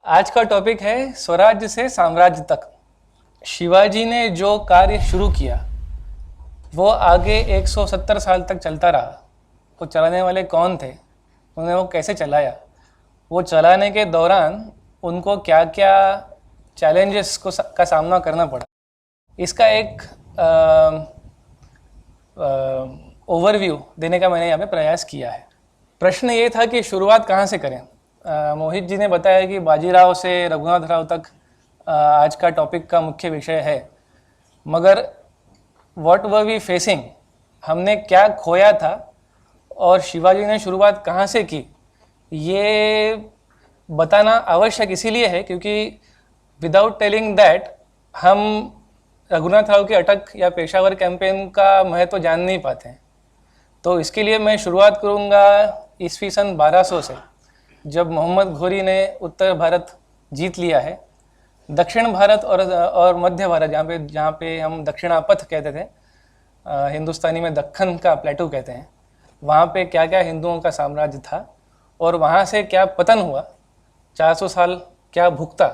आज का टॉपिक है स्वराज्य से साम्राज्य तक। शिवाजी ने जो कार्य शुरू किया वो आगे 170 साल तक चलता रहा। वो चलाने वाले कौन थे, उन्होंने वो कैसे चलाया, वो चलाने के दौरान उनको क्या क्या चैलेंजेस का सामना करना पड़ा, इसका एक ओवरव्यू देने का मैंने यहाँ पे प्रयास किया है। प्रश्न ये था कि शुरुआत कहाँ से करें। मोहित जी ने बताया कि बाजीराव से रघुनाथ राव तक आज का टॉपिक का मुख्य विषय है, मगर व्हाट वर वी फेसिंग, हमने क्या खोया था और शिवाजी ने शुरुआत कहाँ से की, ये बताना आवश्यक इसीलिए है क्योंकि विदाउट टेलिंग दैट हम रघुनाथ राव के अटक या पेशावर कैंपेन का महत्व तो जान नहीं पाते हैं। तो इसके लिए मैं शुरुआत करूँगा ईस्वी सन 1200 से, जब मोहम्मद घोरी ने उत्तर भारत जीत लिया है। दक्षिण भारत और मध्य भारत, जहाँ पे हम दक्षिणापथ कहते थे, हिंदुस्तानी में दक्खन का प्लेटू कहते हैं, वहाँ पे क्या क्या हिंदुओं का साम्राज्य था और वहाँ से क्या पतन हुआ, 400 साल क्या भुगता,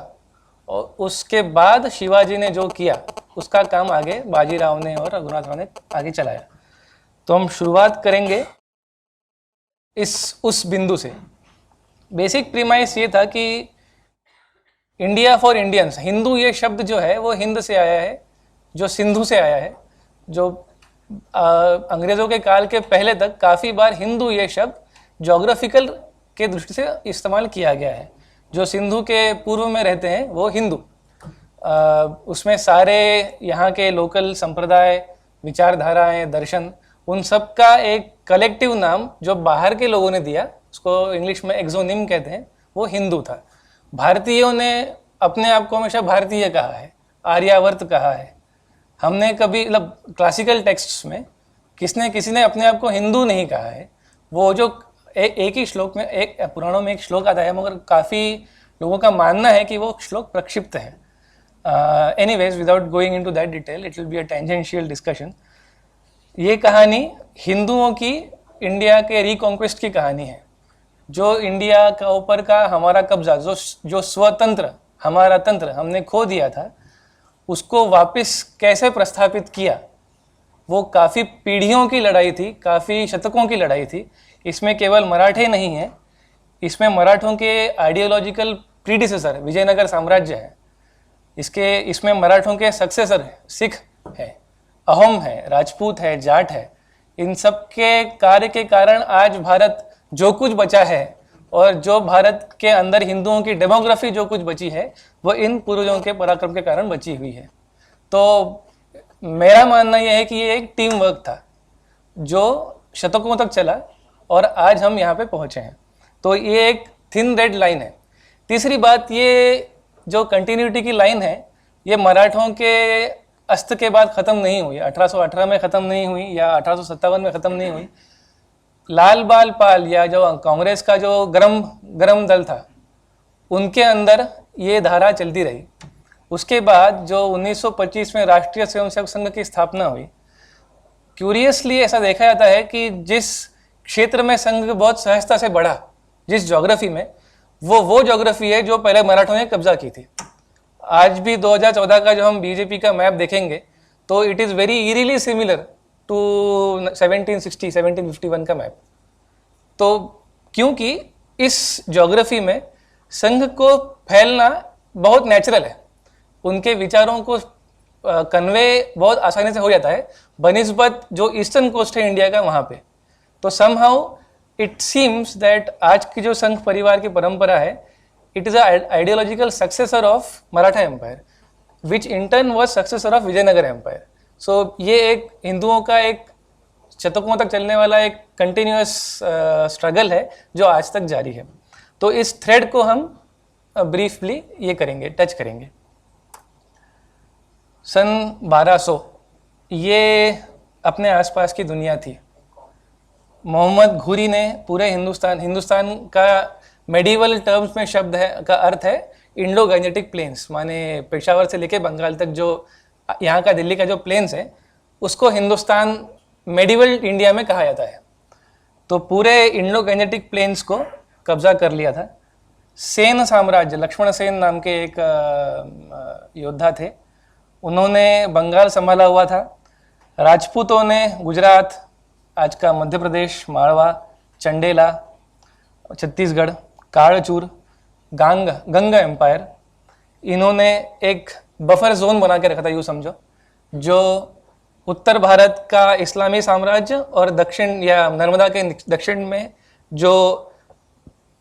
और उसके बाद शिवाजी ने जो किया उसका काम आगे बाजीराव ने और रघुनाथ राव ने आगे चलाया। तो हम शुरुआत करेंगे उस बिंदु से। बेसिक प्रीमाइस ये था कि इंडिया फॉर इंडियंस, हिंदू ये शब्द जो है वो हिंद से आया है, जो सिंधु से आया है। जो अंग्रेज़ों के काल के पहले तक काफ़ी बार हिंदू ये शब्द जोग्राफिकल के दृष्टि से इस्तेमाल किया गया है। जो सिंधु के पूर्व में रहते हैं वो हिंदू, उसमें सारे यहाँ के लोकल संप्रदाय, विचारधाराएं, दर्शन, उन सब का एक कलेक्टिव नाम जो बाहर के लोगों ने दिया, उसको इंग्लिश में एक्सोनिम कहते हैं, वो हिंदू था। भारतीयों ने अपने आप को हमेशा भारतीय कहा है, आर्यावर्त कहा है। हमने कभी मतलब क्लासिकल टेक्स्ट्स में किसी ने अपने आप को हिंदू नहीं कहा है। वो जो एक ही श्लोक में, एक पुराणों में एक श्लोक आता है, मगर काफ़ी लोगों का मानना है कि वो श्लोक प्रक्षिप्त है। Anyways, without going into that detail, it will be a tangential discussion. ये कहानी हिंदुओं की इंडिया के रिकॉन्क्वेस्ट की कहानी है। जो इंडिया का ऊपर का हमारा कब्जा, जो स्वतंत्र हमारा तंत्र हमने खो दिया था, उसको वापस कैसे प्रस्थापित किया, वो काफ़ी पीढ़ियों की लड़ाई थी, काफ़ी शतकों की लड़ाई थी। इसमें केवल मराठे नहीं हैं, इसमें मराठों के आइडियोलॉजिकल प्रीडिसेसर विजयनगर साम्राज्य है, इसमें मराठों के सक्सेसर है, सिख है, अहोम है, राजपूत है, जाट है। इन सब के कार्य के कारण आज भारत जो कुछ बचा है और जो भारत के अंदर हिंदुओं की डेमोग्राफी जो कुछ बची है, वो इन पूर्वजों के पराक्रम के कारण बची हुई है। तो मेरा मानना यह है कि ये एक टीम वर्क था जो शतकों तक चला और आज हम यहाँ पे पहुँचे हैं। तो ये एक थिन रेड लाइन है। तीसरी बात, ये जो कंटिन्यूटी की लाइन है, ये मराठों के अस्त के बाद ख़त्म नहीं हुई, 1818 में ख़त्म नहीं हुई या 1857 में ख़त्म नहीं हुई। लाल बाल पाल या जो कांग्रेस का जो गरम दल था, उनके अंदर ये धारा चलती रही। उसके बाद जो 1925 में राष्ट्रीय स्वयंसेवक संघ की स्थापना हुई, क्यूरियसली ऐसा देखा जाता है कि जिस क्षेत्र में संघ बहुत सहजता से बढ़ा, जिस ज्योग्राफी में, वो ज्योग्राफी है जो पहले मराठों ने कब्जा की थी। आज भी 2014 का जो हम बीजेपी का मैप देखेंगे तो it is very eerily similar to 1751 का मैप। तो क्योंकि इस ज्योग्राफी में संघ को फैलना बहुत नेचुरल है, उनके विचारों को कन्वे बहुत आसानी से हो जाता है बनिस्बत जो ईस्टर्न कोस्ट है इंडिया का, वहाँ पे। तो समहाउ इट सीम्स दैट आज की जो संघ परिवार की परंपरा है, it is ideological successor of Maratha empire, which in turn was successor of Vijayanagar empire. So ये एक हिंदुओं का एक शतकों तक चलने वाला एक कंटिन्यूस स्ट्रगल है जो आज तक जारी है। तो इस थ्रेड को हम ब्रीफली ये करेंगे, टच करेंगे। सन 1200 ये अपने आसपास की दुनिया थी। मोहम्मद घुरी ने पूरे हिंदुस्तान का मेडिवल टर्म्स में शब्द है का अर्थ है इंडो गैंजेटिक प्लेन्स, माने पेशावर से लेके बंगाल तक जो यहाँ का दिल्ली का जो प्लेन्स है, उसको हिंदुस्तान मेडिवल इंडिया में कहा जाता है। तो पूरे इंडो गैंजेटिक प्लेन्स को कब्जा कर लिया था। सेन साम्राज्य, लक्ष्मण सेन नाम के एक योद्धा थे, उन्होंने बंगाल संभाला हुआ था। राजपूतों ने गुजरात, आज का मध्य प्रदेश, मारवा, चंडेला, छत्तीसगढ़, काड़चूर, गंगा एम्पायर, इन्होंने एक बफर जोन बना के रखा था, यूँ समझो, जो उत्तर भारत का इस्लामी साम्राज्य और दक्षिण या नर्मदा के दक्षिण में जो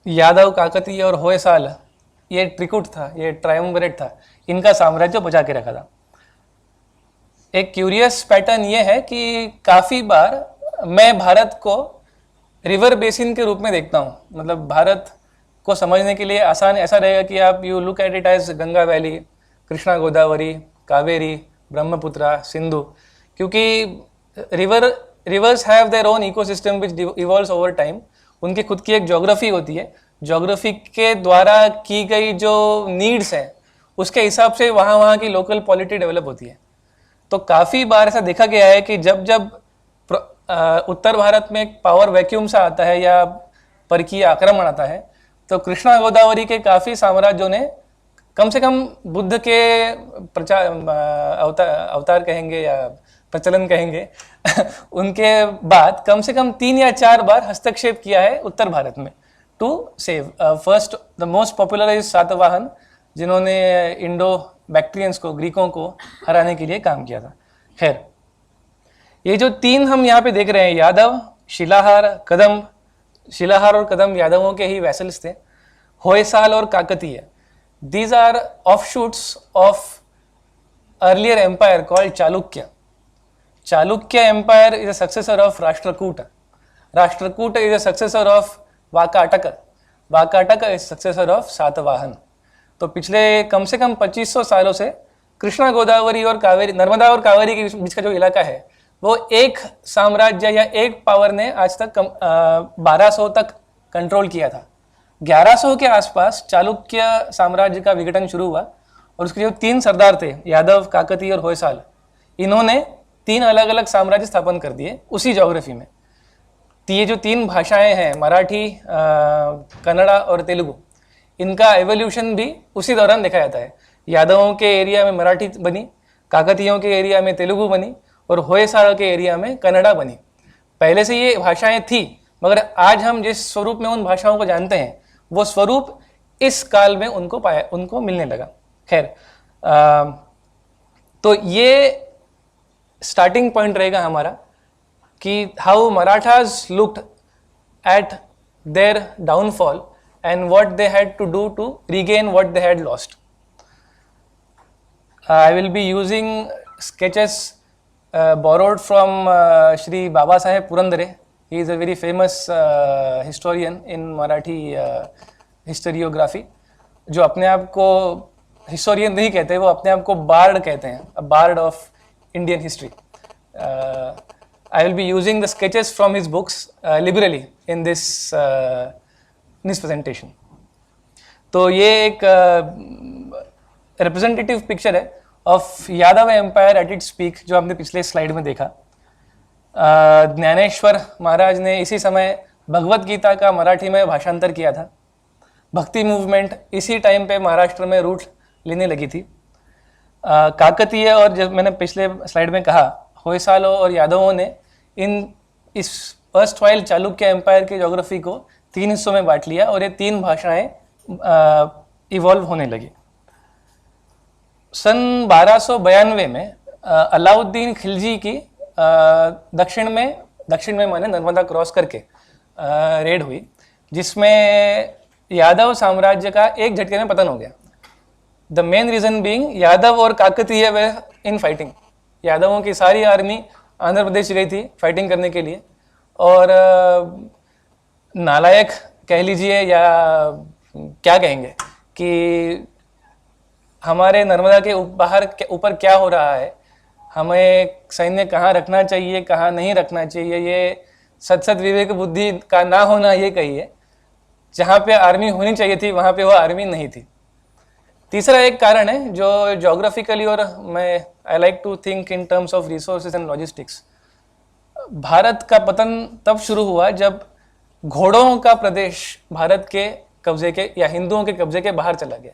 यादव, काकतीय और होयसाल, ये त्रिकूट था, ये ट्रायम्विरेट था, इनका साम्राज्य बचा के रखा था। एक क्यूरियस पैटर्न ये है कि काफ़ी बार मैं भारत को रिवर बेसिन के रूप में देखता हूँ। मतलब भारत को समझने के लिए आसान ऐसा रहेगा कि आप you look at it as Ganga valley, Krishna Godavari, Kaveri, Brahmaputra, Sindhu, क्योंकि rivers have their own ecosystem which evolves over time. उनकी खुद की एक ज्योग्राफी होती है, ज्योग्राफी के द्वारा की गई जो नीड्स हैं उसके हिसाब से वहाँ की लोकल पॉलिटी डेवलप होती है। तो काफ़ी बार ऐसा देखा गया है कि जब उत्तर भारत में एक पावर वैक्यूम सा आता है या परकीय आक्रमण आता है, तो कृष्णा गोदावरी के काफ़ी साम्राज्यों ने कम से कम बुद्ध के अवतार कहेंगे या प्रचलन कहेंगे उनके बाद कम से कम 3 या 4 बार हस्तक्षेप किया है उत्तर भारत में to save. First the most popularize Satavahana, जिन्होंने इंडो बैक्ट्रियंस को, ग्रीकों को हराने के लिए काम किया था। खैर, ये जो 3 हम यहाँ पे देख रहे हैं, यादव, शिलाहार, कदम, शिलाहार और कदम यादवों के ही वैसल्स थे, होयसाल और Kakatiya, these are offshoots of earlier empire called Chalukya. Chalukya empire is a successor of Rashtrakuta. Rashtrakuta is a successor of Vakataka. Vakataka is successor of Satavahan. तो पिछले कम से कम 2500 सालों से कृष्णा गोदावरी और कावेरी, नर्मदा और कावेरी के बीच का जो इलाका है, वो एक साम्राज्य या एक पावर ने आज तक 1200 तक कंट्रोल किया था। 1100 के आसपास चालुक्य साम्राज्य का विघटन शुरू हुआ और उसके जो 3 सरदार थे, यादव, काकतीय और होयसाल, इन्होंने 3 अलग अलग साम्राज्य स्थापन कर दिए उसी ज्योग्राफी में। तो ये जो 3 भाषाएं हैं, मराठी, कन्नड़ा और तेलुगु, इनका एवोल्यूशन भी उसी दौरान देखा जाता है। यादवों के एरिया में मराठी बनी, काकतीयों के एरिया में तेलुगु बनी और होयसाल के एरिया में कन्नड़ा बनी। पहले से ये भाषाएं थी, मगर आज हम जिस स्वरूप में उन भाषाओं को जानते हैं, वो स्वरूप इस काल में उनको मिलने लगा। खैर, तो ये स्टार्टिंग पॉइंट रहेगा हमारा कि how Marathas looked at their downfall and what they had to do to regain what they had lost. I will be using sketches borrowed from Shri Baba Saheb Purandare. He is a very famous historian in Marathi historiography, जो अपने आप को historian नहीं कहते, वो अपने आप को बार्ड कहते हैं, a bard of Indian history. I will be using the sketches from his books liberally in this presentation. तो ये एक representative picture है of Yadav empire at its peak, जो आपने पिछले स्लाइड में देखा। ज्ञानेश्वर महाराज ने इसी समय भगवत गीता का मराठी में भाषांतर किया था। भक्ति मूवमेंट इसी टाइम पे महाराष्ट्र में रूट लेने लगी थी। काकतीय और जब मैंने पिछले स्लाइड में कहा, होयसालों और यादवों ने इस फर्स्ट वाइल चालुक्य एम्पायर की ज्योग्राफी को 3 हिस्सों में बांट लिया और ये 3 भाषाएं इवॉल्व होने लगी। सन 1292 में अलाउद्दीन खिलजी की दक्षिण में माने नर्मदा क्रॉस करके रेड हुई, जिसमें यादव साम्राज्य का एक झटके में पतन हो गया। The main reason being Yadav और काकतीय वे इन फाइटिंग। यादवों की सारी आर्मी आंध्र प्रदेश गई थी फाइटिंग करने के लिए, और नालायक कह लीजिए या क्या कहेंगे कि हमारे नर्मदा के ऊपर क्या हो रहा है, हमें सैन्य कहाँ रखना चाहिए, कहाँ नहीं रखना चाहिए, ये सत विवेक बुद्धि का ना होना, ये कहिए। जहाँ पे आर्मी होनी चाहिए थी वहाँ पे वो आर्मी नहीं थी। तीसरा एक कारण है जो ज्योग्राफिकली, और मैं I like to think in terms of resources and logistics. Bharat का पतन तब शुरू हुआ जब घोड़ों का प्रदेश भारत के कब्जे के या हिंदुओं के कब्जे के बाहर चला गया।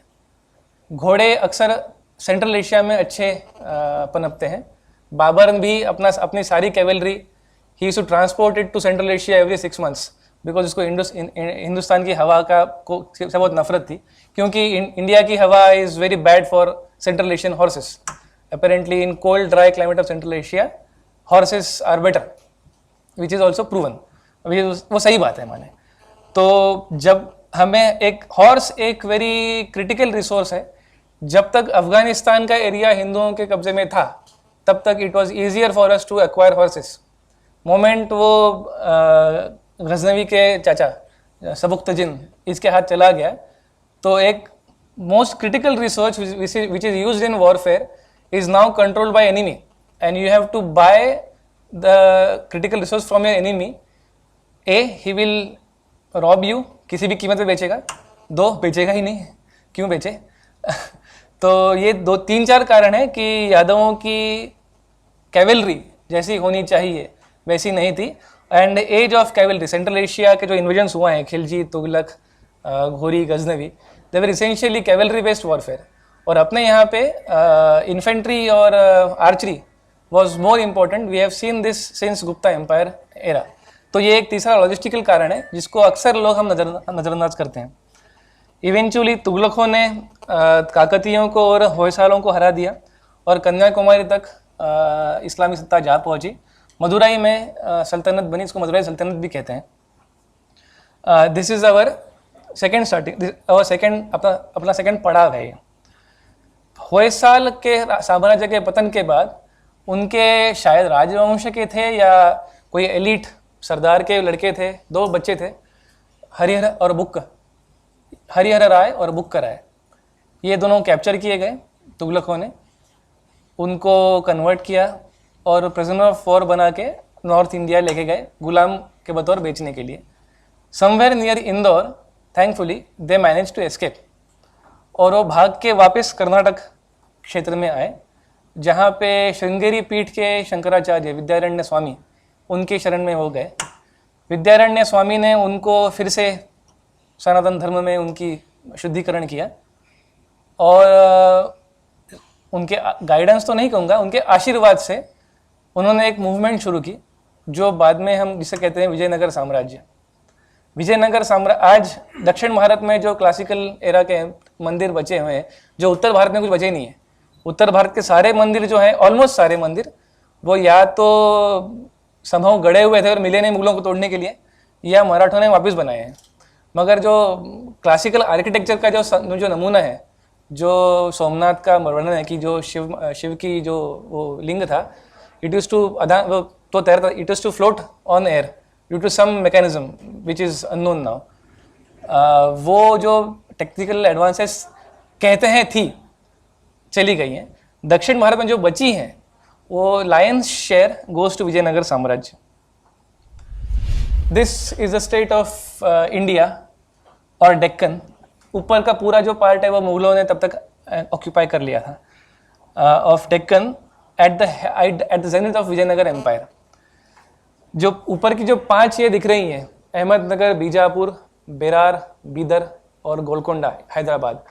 घोड़े अक्सर सेंट्रल एशिया में अच्छे पनपते हैं। बाबर भी अपनी सारी कैवलरी ही used to transport it to central Asia every 6 months, because उसको हिंदुस्तान की हवा से बहुत नफरत थी, क्योंकि इंडिया की हवा is very bad for central Asian horses. Apparently in cold dry climate of central Asia horses are better, which is also proven. वो सही बात है माने। तो जब हमें एक हॉर्स एक वेरी क्रिटिकल रिसोर्स है, जब तक अफगानिस्तान का एरिया हिंदुओं के कब्जे में था तब तक it was easier for us to acquire horses. Moment वो गजनवी के चाचा सबुक्तजिन इसके हाथ चला गया, तो एक most critical resource which is used in warfare is now controlled by enemy, and you have to buy the critical resource from your enemy. A, he will rob you, किसी भी कीमत पे बेचेगा। 2, बेचेगा ही नहीं, क्यों बेचे? तो ये 2-3-4 कारण है कि यादवों की कैवलरी जैसी होनी चाहिए वैसी नहीं थी। And age of cavalry, central Asia के जो इन्वेजन्स हुआ है, Khilji, Tughlaq, Ghori, Ghaznavi, they were essentially cavalry based warfare. और अपने यहाँ पे इन्फेंट्री और archery was more important. We have seen this since Gupta empire era. तो ये एक तीसरा लॉजिस्टिकल कारण है जिसको अक्सर लोग हम नज़रअंदाज करते हैं। इवेंचुअली तुगलकों ने काकतियों को और होयसालों को हरा दिया और कन्याकुमारी तक इस्लामी सत्ता जा पहुंची। मदुराई में सल्तनत बनी, इसको मदुराई सल्तनत भी कहते हैं। This is our second starting, और अपना सेकेंड पड़ाव है ये। होयसाल के साम्राज्य के पतन के बाद उनके शायद राजवंश के थे या कोई एलिट सरदार के लड़के थे, 2 बच्चे थे, हरिहर और बुक्क, हरिहर राय और बुक्क राय। ये दोनों कैप्चर किए गए तुगलकों ने, उनको कन्वर्ट किया और प्रिजनर ऑफ वॉर बना के नॉर्थ इंडिया लेके गए गुलाम के बतौर बेचने के लिए। Somewhere near Indore thankfully they manage to escape, और वो भाग के वापस कर्नाटक क्षेत्र में आए, जहाँ पे श्रृंगेरी पीठ के शंकराचार्य विद्यारण्य स्वामी उनके शरण में हो गए। विद्यारण्य स्वामी ने उनको फिर से सनातन धर्म में उनकी शुद्धिकरण किया, और उनके गाइडेंस तो नहीं कहूँगा, उनके आशीर्वाद से उन्होंने एक मूवमेंट शुरू की जो बाद में हम जिसे कहते हैं विजयनगर साम्राज्य। विजयनगर साम्राज्य आज दक्षिण भारत में जो क्लासिकल एरा के मंदिर बचे हुए हैं, जो उत्तर भारत में कुछ बचे नहीं है। उत्तर भारत के सारे मंदिर जो हैं, ऑलमोस्ट सारे मंदिर, वो या तो संभव गड़े हुए थे और मिले नहीं मुगलों को तोड़ने के लिए, या मराठों ने वापस बनाए हैं। मगर जो क्लासिकल आर्किटेक्चर का जो नमूना है, जो सोमनाथ का वर्णन है कि जो शिव की जो वो लिंग था, इट यूज टू तो तैरता, it use to float on air due to some mechanism which is unknown now. वो जो टेक्निकल एडवांसेस कहते हैं थी, चली गई हैं। दक्षिण भारत में जो बची हैं वो lion's share goes to Vijayanagara साम्राज्य। This is the state of India और डेक्कन। ऊपर का पूरा जो पार्ट है वो मुगलों ने तब तक ऑक्यूपाई कर लिया था, of Deccan at the zenith of Vijayanagar empire. जो ऊपर की जो 5 ये दिख रही हैं, अहमदनगर, बीजापुर, बेरार, बीदर और गोलकोंडा, हैदराबाद,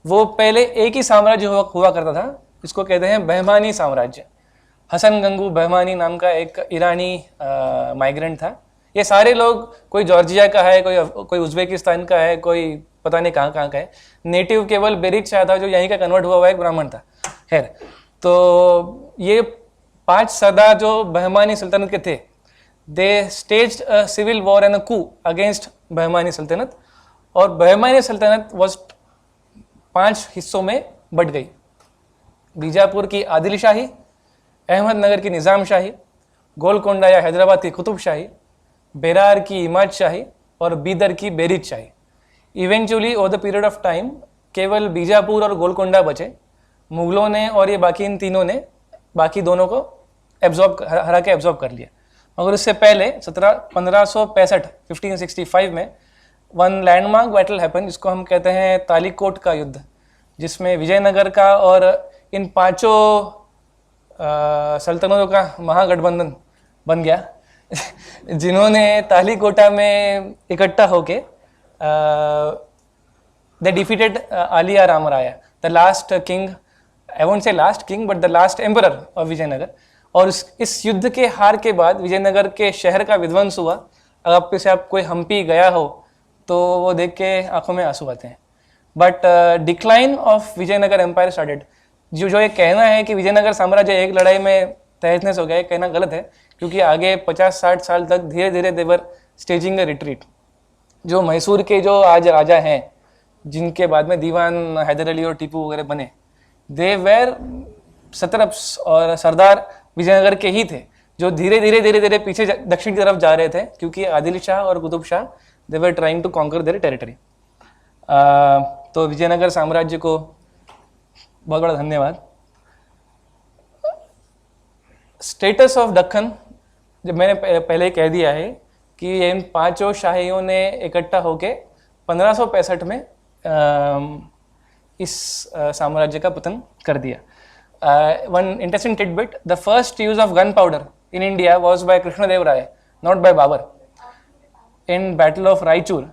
वो पहले एक ही साम्राज्य हुआ करता था। इसको कहते हैं बहमानी साम्राज्य। हसन गंगू बहमानी नाम का एक ईरानी माइग्रेंट था। ये सारे लोग, कोई जॉर्जिया का है, कोई उज्बेकिस्तान का है, कोई पता नहीं कहाँ का है। नेटिव केवल बेरिच शाह था जो यहीं का कन्वर्ट हुआ एक ब्राह्मण था। खैर, तो ये 5 सरदार जो बहमानी सल्तनत के थे, they staged a civil war and a coup against Bahmani सल्तनत, और बहमानी सल्तनत वॉज 5 हिस्सों में बट गई। बीजापुर की आदिल शाही, अहमदनगर की निज़ाम शाही, गोलकोंडा या हैदराबाद की कुतुब शाही, बेरार की इमाद शाही और बीदर की Barid Shahi. Eventually over the period of time केवल बीजापुर और गोलकोंडा बचे। मुगलों ने और ये बाकी इन तीनों ने बाकी दोनों को हरा के एब्जॉर्ब कर लिया। मगर उससे पहले 1565 में वन लैंडमार्क बैटल हैपन, जिसको हम कहते हैं तालीकोट का युद्ध, जिसमें विजयनगर का और इन 5 सल्तनतों का महागठबंधन बन गया, जिन्होंने तालीकोटा में इकट्ठा होके they defeated Aliya Ramaraya, the last king, I won't say last king, but the last emperor of Vijayanagar. और इस युद्ध के हार के बाद विजयनगर के शहर का विध्वंस हुआ. अगर आप से आप कोई हम्पी गया हो तो वो देख के आंखों में आंसू आते हैं. But decline of Vijayanagar empire started. जो ये कहना है कि विजयनगर साम्राज्य एक लड़ाई में तहस नहस हो गया, कहना गलत है, क्योंकि आगे 50-60 साल तक धीरे धीरे देवर स्टेजिंग अ रिट्रीट. जो मैसूर के जो आज राजा हैं, जिनके बाद में दीवान हैदर अली और टीपू वगैरह बने, दे वेर सत्रप्स और सरदार विजयनगर के ही थे, जो धीरे धीरे पीछे दक्षिण की तरफ जा रहे थे, क्योंकि आदिल शाह और Qutb Shah they were trying to conquer their territory. तो विजयनगर साम्राज्य को बहुत बड़ा धन्यवाद. स्टेटस ऑफ दक्कन, जब मैंने पहले कह दिया है कि इन पांचों शाहियों ने इकट्ठा होके 1565 में इस साम्राज्य का पतन कर दिया. One interesting tidbit: the first use of gunpowder in India was by Krishnadev Rai, not by Babur. In Battle of Raichur,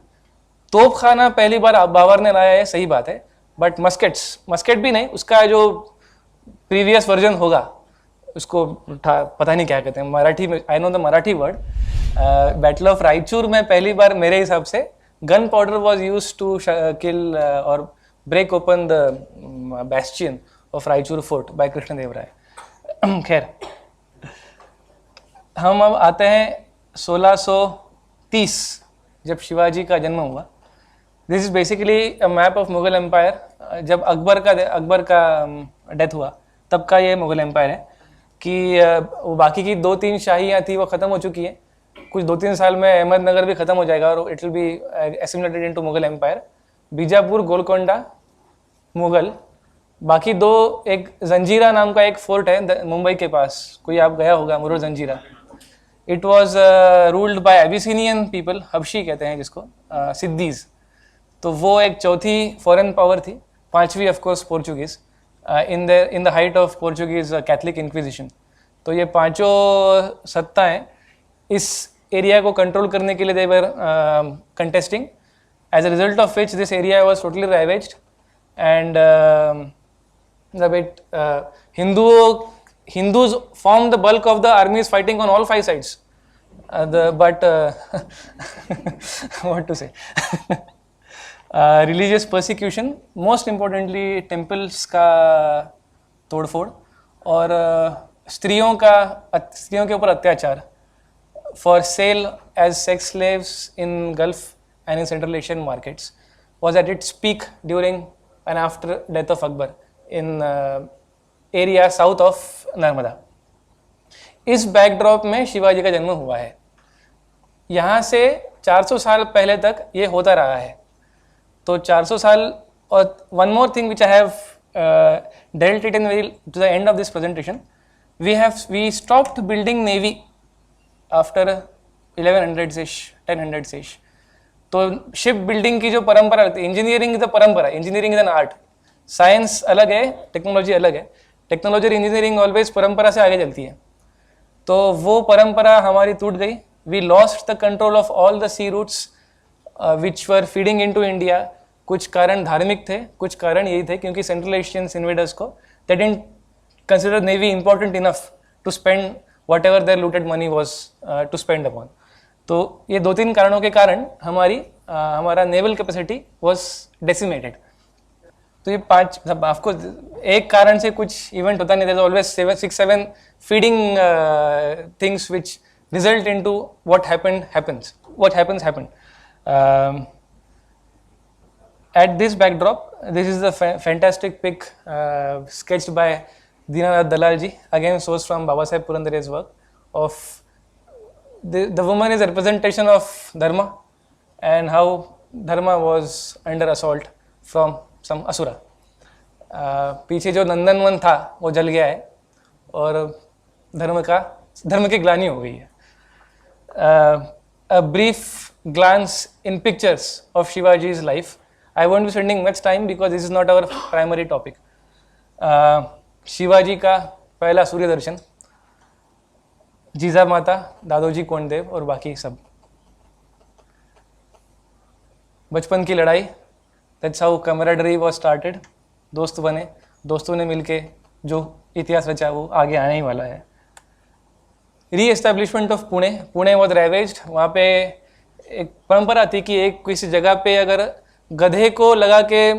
तोपखाना पहली बार बाबर ने लाया है, सही बात है, बट मस्केट भी नहीं, उसका जो प्रीवियस वर्जन होगा उसको पता नहीं क्या कहते हैं मराठी में, I know the Marathi word. Battle of Raichur में पहली बार मेरे हिसाब से gunpowder was use to kill और break open the bastion of Raichur fort by Krishnadeva Raya. खैर, हम अब आते हैं 1630, जब शिवाजी का जन्म हुआ. This is basically a map of Mughal empire. जब अकबर का डेथ हुआ तब का ये मुगल एम्पायर है, कि वो बाकी की 2-3 शाहियाँ थी वो ख़त्म हो चुकी है. कुछ 2-3 साल में अहमदनगर भी ख़त्म हो जाएगा और it will be assimilated into Mughal empire. Bijapur, Golconda Mughal. बाकी दो, एक जंजीरा नाम का एक फोर्ट है मुंबई के पास, कोई आप गया होगा, Murud Janjira. It was ruled by Abyssinian people, हबशी कहते हैं जिसको, सिद्दीज. तो वो एक चौथी फॉरेन पावर थी. पांचवी of course Portuguese, in the height of Portuguese Catholic inquisition. तो ये पांचों सत्ताएं इस एरिया को कंट्रोल करने के लिए they were contesting, as a result of which this area was totally ravaged. And Hindus formed the bulk of the armies fighting on all 5 sides. What to say? Religious persecution, most importantly temples का तोड़फोड़, और स्त्रियों के ऊपर अत्याचार, for sale as sex slaves in Gulf and in Central Asian markets, was at its peak during and after death of Akbar in area south of Narmada. इस backdrop में शिवाजी का जन्म हुआ है. यहाँ से 400 साल पहले तक ये होता रहा है. तो 400 साल. और one more thing which I have dealt it in very to the end of this presentation, we stopped building navy after 1100 से. तो शिप बिल्डिंग की जो परंपरा रहती है, इंजीनियरिंग की तो परंपरा, engineering is an art, science अलग है, टेक्नोलॉजी अलग है. टेक्नोलॉजी और इंजीनियरिंग ऑलवेज परंपरा से आगे चलती है. तो वो परंपरा हमारी टूट गई. We lost the control of all the sea routes which were feeding into India. कुछ कारण धार्मिक थे, कुछ कारण यही थे क्योंकि सेंट्रल एशियन इन्वेडर्स को they didn't consider navy important enough to spend whatever their looted money was to spend upon. तो ये 2-3 कारणों के कारण हमारा नेवल कैपेसिटी वॉज डेसिमेटेड. तो ये 5, आपको एक कारण से कुछ इवेंट होता नहीं. Always 6-7 feeding things which result into what happens. At this backdrop, this is the fantastic pic sketched by Dinanath Dalalji, again sourced from Babasaheb Purandare's work, of the woman is a representation of dharma and how dharma was under assault from some asura. पीछे जो नंदनवन था वो जल गया है और धर्म की ग्लानि हो गई है. A brief glance in pictures of Shivaji's life. I won't be spending much time because this is not our primary topic. Shivaji का पहला सूर्य दर्शन, जीजा माता, दादोजी कोंडदेव और बाकी सब. बचपन की लड़ाई, that's how camaraderie was started. दोस्त बने, दोस्तों ने मिलके जो इतिहास रचा वो आगे आने ही वाला है। Re-establishment of Pune, Pune was ravaged. वहाँ पे एक परंपरा थी कि एक किसी जगह पे अगर गधे को लगा के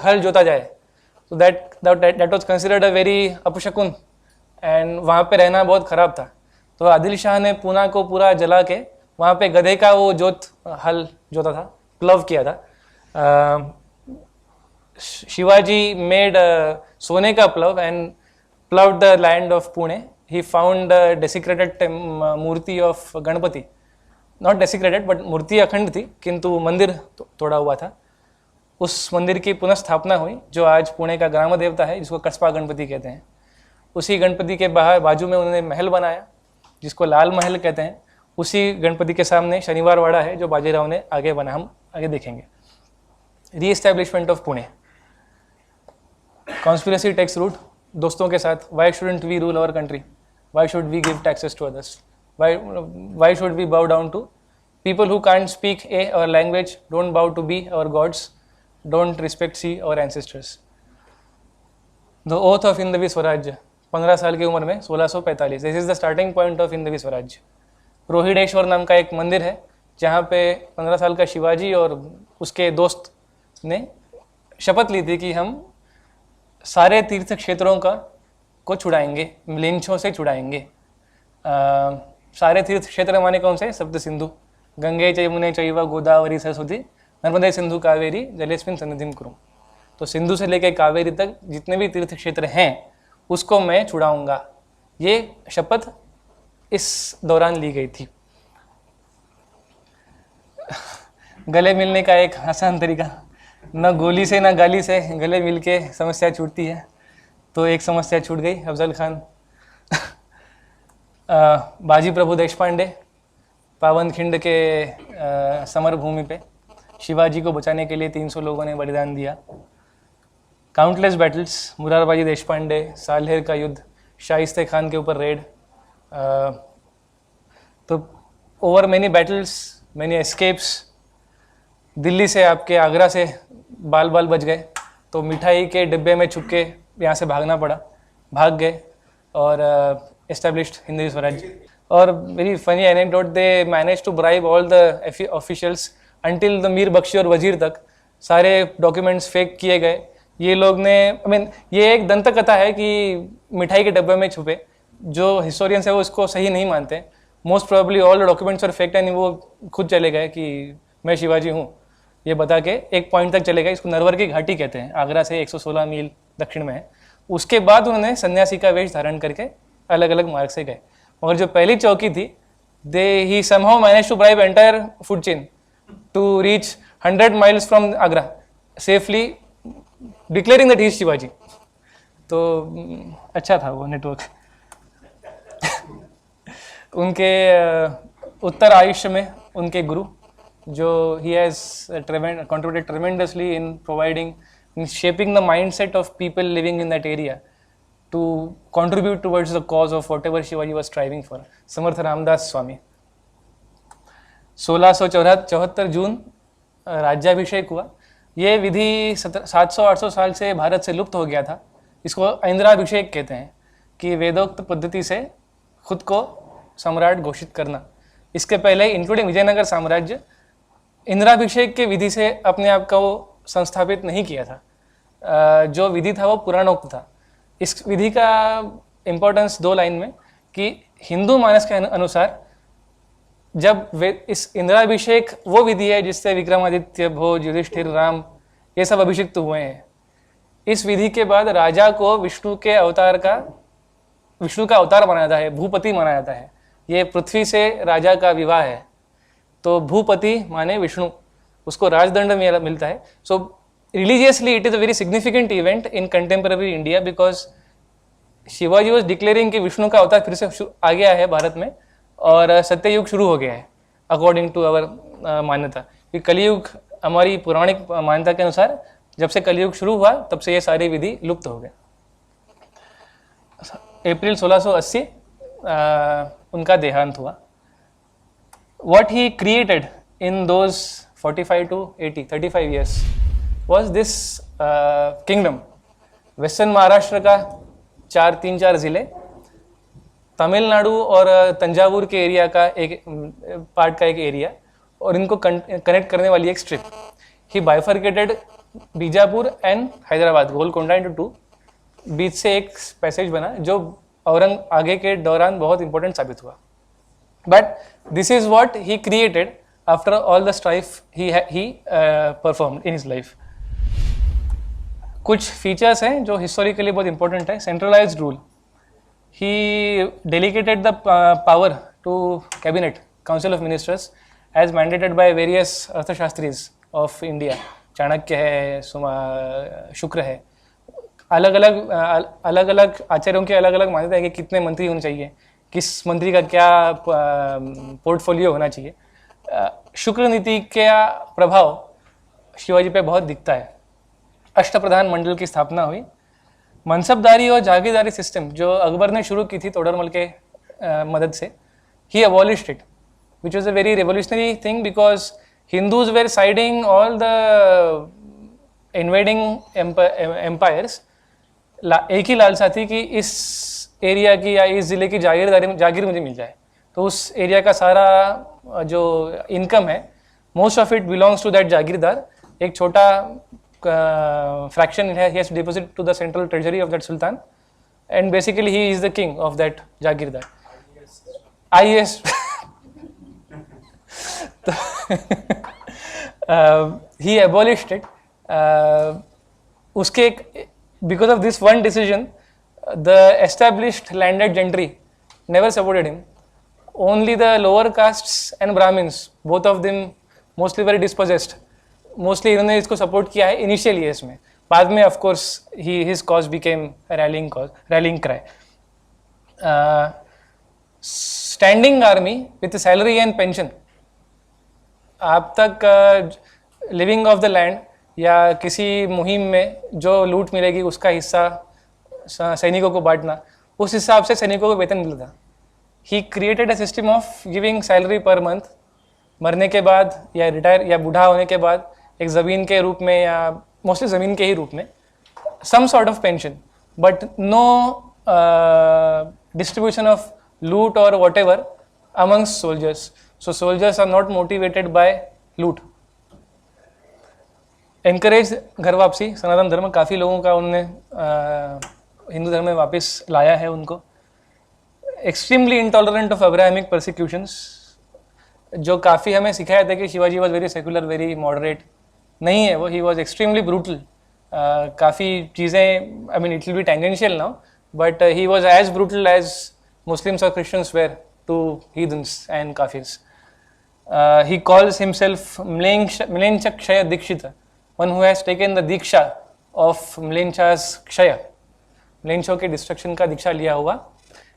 हल जोता जाए तो that was considered a very अपशकुन, एंड वहाँ पे रहना बहुत ख़राब था। तो आदिल शाह ने पूना को पूरा जला के वहाँ पे गधे का वो हल जोता था, प्लव किया था। शिवाजी मेड सोने का plough and ploughed the land of Pune. He found desecrated murti of Ganapati, not desecrated but murti अखंड थी, किंतु मंदिर तोड़ा हुआ था। उस मंदिर की पुनः हुई जो आज पुणे का ग्राम देवता है, जिसको कस्बा गणपति कहते हैं। उसी गणपति के बाजू में उन्होंने महल बनाया जिसको लाल महल कहते हैं। उसी गणपति के सामने शनिवार वाड़ा है जो बाजीराव ने आगे बना, हम आगे देखेंगे। Re-establishment of Pune. Conspiracy takes root, दोस्तों के साथ। Why shouldn't we rule our country, why should we give taxes to others, why should we bow down to people who can't speak our language, don't bow to be our gods, don't respect see our ancestors. The oath of Hindavi Swarajya, 15 साल की उम्र में 1645, this is the starting point of Hindavi Swarajya. Rohineshwar नाम का एक मंदिर है जहाँ पे 15 साल का शिवाजी और उसके दोस्त ने शपथ ली थी कि हम सारे तीर्थ क्षेत्रों को छुड़ाएंगे, लिंचों से छुड़ाएंगे। सारे तीर्थ क्षेत्र माने कौन से? सप्त सिंधु, गंगे यमुने चैव गोदावरी सरस्वती नर्मदे सिंधु कावेरी जलेस्मिन् सन्निधिं कुरु। तो सिंधु से लेकर कावेरी तक जितने भी तीर्थ क्षेत्र हैं उसको मैं छुड़ाऊंगा। ये शपथ इस दौरान ली गई थी। गले मिलने का एक आसान तरीका, न गोली से न गाली से गले मिलके समस्या छूटती है। तो एक समस्या छूट गई, अफजल खान। बाजी प्रभु देशपांडे, पावनखिंड के समर भूमि पे शिवाजी को बचाने के लिए 300 लोगों ने बलिदान दिया। काउंटलेस बैटल्स, मुरारबाजी देशपांडे, सालहेर का युद्ध, शाइस्ते खान के ऊपर रेड। तो over many battles, many escapes. Delhi से आपके आगरा से बाल बच गए तो मिठाई के डिब्बे में छुप के यहाँ से भागना पड़ा, भाग गए और एस्टेब्लिश्ड हिंदवी स्वराज्य। और very funny anecdote, they manage to bribe all the officials until the मीर बख्शी और वजीर तक। सारे डॉक्यूमेंट्स फेक किए गए। ये लोग ने, ये एक दंत कथा है कि मिठाई के डब्बे में छुपे। जो हिस्टोरियंस है वो इसको सही नहीं मानते। Most probably all the documents are fake and वो खुद चले गए कि मैं शिवाजी हूँ ये बता के एक पॉइंट तक चले गए। इसको नरवर की घाटी कहते हैं, आगरा से 116 मील दक्षिण में है। उसके बाद उन्होंने सन्यासी का वेश धारण करके अलग अलग मार्ग से गए। मगर जो पहली चौकी थी, he somehow manage to bribe entire food chain to reach 100 miles from Agra safely, declaring that he is Shivaji. तो अच्छा था वो नेटवर्क। उनके उत्तर आयुष्य में उनके गुरु जो he has contributed tremendously in providing, in shaping the mindset of people living in that area to contribute towards the cause of whatever Shivaji was striving for, Samarth Ramdas Swami. 1674 जून राज्याभिषेक हुआ। ये विधि 700-800 साल से भारत से लुप्त हो गया था। इसको इंद्राभिषेक कहते हैं कि वेदोक्त पद्धति से खुद को सम्राट घोषित करना। इसके पहले इंक्लूडिंग विजयनगर साम्राज्य इंद्राभिषेक के विधि से अपने आप को संस्थापित नहीं किया था। जो विधि था वो पुराणोक्त था। इस विधि का इम्पोर्टेंस 2 लाइन में कि हिंदू मानस के अनुसार जब इस इंद्राभिषेक वो विधि है जिससे विक्रमादित्य, भोज, युधिष्ठिर, राम ये सब अभिषिक्त हुए हैं। इस विधि के बाद राजा को विष्णु का अवतार माना जाता है, भूपति माना जाता है। ये पृथ्वी से राजा का विवाह है तो भूपति माने विष्णु, उसको राजदंड मिलता है। So religiously it is a very significant event in contemporary India because Shivaji was declaring कि विष्णु का अवतार फिर से आ गया है भारत में और सत्ययुग शुरू हो गया है अकॉर्डिंग टू अवर मान्यता। कि कलयुग हमारी पौराणिक मान्यता के अनुसार जब से कलयुग शुरू हुआ तब से ये सारी विधि लुप्त हो गए। अप्रैल 1680 उनका देहांत हुआ। What he created in those 45 to 80, 35 years was this kingdom. Western Maharashtra का 3-4 ज़िले, तमिलनाडु और तंजावुर के एरिया का एक पार्ट का एक एरिया, और इनको कनेक्ट करने वाली एक strip. He bifurcated Bijapur and Hyderabad, Golconda into 2। बीच से एक पैसेज बना जो औरंग आगे के दौरान बहुत इंपॉर्टेंट साबित हुआ। But this is what he created after all the strife he performed in his life. कुछ फीचर्स हैं जो हिस्टोरिकली बहुत इंपॉर्टेंट है। Centralised rule, he delegated the power to cabinet, council of ministers, as mandated by various अर्थशास्त्रीज of India। Chanakya है, शुक्र है। अलग अलग आचार्यों के अलग अलग मान्यता है कि कितने मंत्री होने चाहिए, किस मंत्री का क्या पोर्टफोलियो होना चाहिए। शुक्र नीति का प्रभाव शिवाजी पे बहुत दिखता है। अष्टप्रधान मंडल की स्थापना हुई। मनसबदारी और जागीरदारी सिस्टम जो अकबर ने शुरू की थी तोडरमल के मदद से, he abolished it, which was a very revolutionary thing, because Hindus were siding all the invading empires. एक ही लालसा थी कि इस एरिया की या इस ज़िले की जागीर मुझे मिल जाए। तो उस एरिया का सारा जो इनकम है, most of it belongs to that jagirdar. एक छोटा fraction he has to deposit to the central treasury of that sultan, and basically he is the king of that jagirdar। IAS he abolished it। उसके because of this one decision, the established landed gentry never supported him। only the lower castes and Brahmins, both of them mostly very dispossessed, mostly इन्होंने इसको support किया है initial years में। बाद में of course his cause became railing cry. Standing army with salary and pension. आप तक living of the land या किसी मुहिम में जो लूट मिलेगी उसका हिस्सा सैनिकों को बांटना, उस हिसाब से सैनिकों को वेतन मिलता। He created a system of giving salary per month. मरने के बाद या रिटायर या बूढ़ा होने के बाद एक ज़मीन के रूप में, या मोस्टली ज़मीन के ही रूप में, some sort of pension, but no distribution of loot और whatever amongst soldiers. So soldiers are not motivated by loot. Encourage घर वापसी, सनातन धर्म, काफ़ी लोगों का उन्होंने हिंदू धर्म में वापस लाया है उनको। Extremely intolerant of Abrahamic persecutions, जो काफ़ी हमें सिखाया था कि Shivaji was very secular, very moderate. नहीं है वो, ही वॉज एक्सट्रीमली ब्रूटल। काफ़ी चीज़ें, I mean it will be tangential now, but he was as brutal as Muslims और Christians were to heathens and kafirs. He calls himself Mlechha Kshaya Dikshit, one who has taken the diksha of Mlechhas Kshaya, मिलेंचों के destruction का दीक्षा लिया हुआ।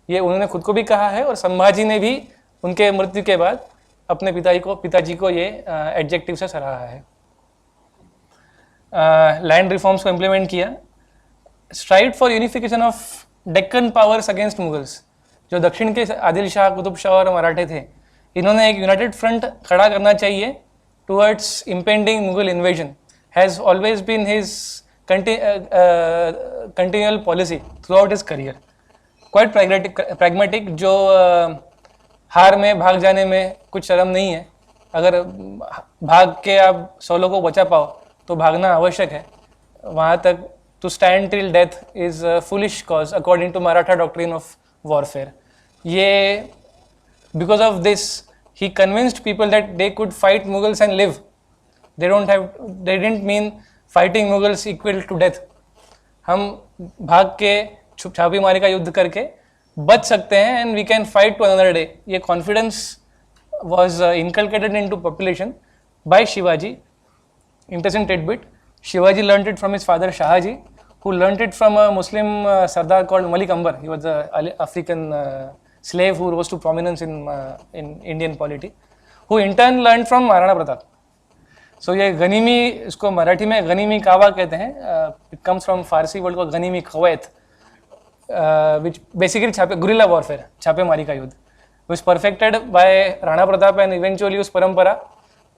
ये उन्होंने खुद को भी कहा है, और संभाजी ने भी उनके मृत्यु के बाद अपने पिताजी को ये एडजेक्टिव से सराहा है। लैंड रिफॉर्म्स को इम्प्लीमेंट किया। STRIDE for unification of Deccan powers against Mughals, जो दक्षिण के आदिल शाह, कुतुब शाह और मराठे थे, इन्होंने एक यूनाइटेड फ्रंट खड़ा करना चाहिए towards impending Mughal invasion, has always been his continual policy throughout his career. Quite pragmatic, जो हार में भाग जाने में कुछ शर्म नहीं है। अगर भाग के आप 100 लोगों को बचा पाओ तो भागना आवश्यक है। वहाँ तक to stand till death is foolish cause according to Maratha doctrine of warfare. ये because of this he convinced people that they could fight Mughals and live. They didn't mean fighting Mughals equal to death. हम भाग के छापी मारी का युद्ध करके बच सकते हैं, and we can fight to another day. ये confidence was inculcated in to population by Shivaji. Interesting tidbit, Shivaji learned it from his father Shahaji, who learned it from a Muslim Sardar called Malik Ambar. He was an African slave who rose to prominence in Indian polity, who in turn learned from Maharana Pratap. So ये गनीमी, इसको मराठी में गनीमी कावा कहते हैं। It comes from Farsi word को ganimi kava, which basically guerrilla warfare, छापेमारी का युद्ध, was perfected by Rana Pratap, and eventually उस परंपरा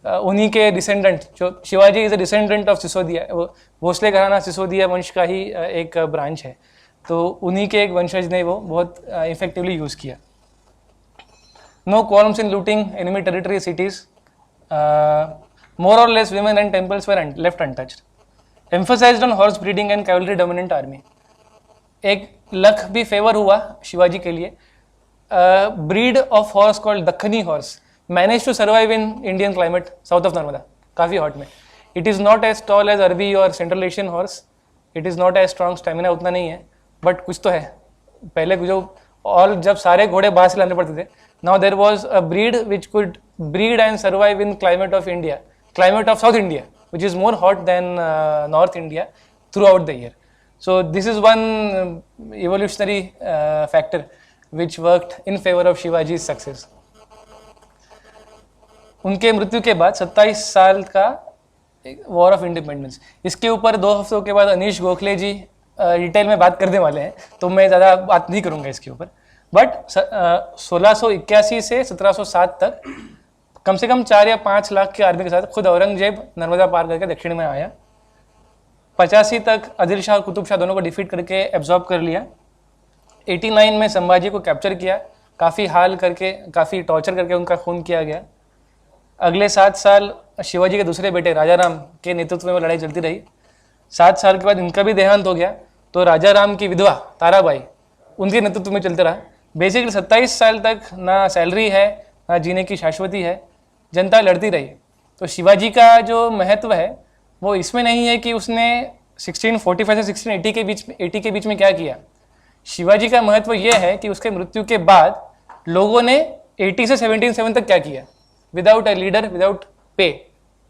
उन्हीं के डिसेंडेंट, जो Shivaji is a descendant of Sisodia, वो भोसले घराना सिसोदिया वंश का ही एक ब्रांच है, तो उन्हीं के एक वंशज ने वो बहुत इफेक्टिवली यूज़ किया. No qualms in looting enemy territory cities. More or less women and temples were left untouched. Emphasized on horse breeding and cavalry dominant army. एक लक भी फेवर हुआ शिवाजी के लिए. Breed of horse called Dakkhani horse manage to survive in Indian climate south of Narmada, काफ़ी hot में. It is not as tall as अरबी और central Asian horse, it is not as strong, stamina उतना नहीं है, बट कुछ तो है. पहले जो और जब सारे घोड़े बाहर से लाने पड़ते थे, now there was a breed which could breed and survive in climate of India, climate of south India which is more hot than north India throughout the year. So this is one evolutionary factor which worked in favor of Shivaji's success. उनके मृत्यु के बाद 27 साल का war of independence, इसके ऊपर 2 हफ्तों के बाद अनीश गोखले जी डिटेल में बात करने वाले हैं, तो मैं ज़्यादा बात नहीं करूँगा इसके ऊपर. बट 1681 से 1707 तक कम से कम 4 या 5 लाख की आर्मी के साथ खुद औरंगजेब नर्मदा पार करके दक्षिण में आया. 85 तक आदिल शाह और कुतुब शाह दोनों को डिफीट करके एब्जॉर्ब कर लिया. 89 में संभाजी को कैप्चर किया, काफ़ी हाल करके, काफ़ी टॉर्चर करके उनका खून किया गया. अगले 7 साल शिवाजी के दूसरे बेटे राजा राम के नेतृत्व में वो लड़ाई चलती रही. 7 साल के बाद इनका भी देहांत हो गया, तो राजा राम की विधवा ताराबाई उनके नेतृत्व में चलते रहा. बेसिकली 27 साल तक ना सैलरी है ना जीने की शाश्वती है, जनता लड़ती रही. तो शिवाजी का जो महत्व है वो इसमें नहीं है कि उसने 1645 से 1680 के बीच में क्या किया. शिवाजी का महत्व यह है कि उसके मृत्यु के बाद लोगों ने 80 से 1707 तक क्या किया. Without a leader, without pay,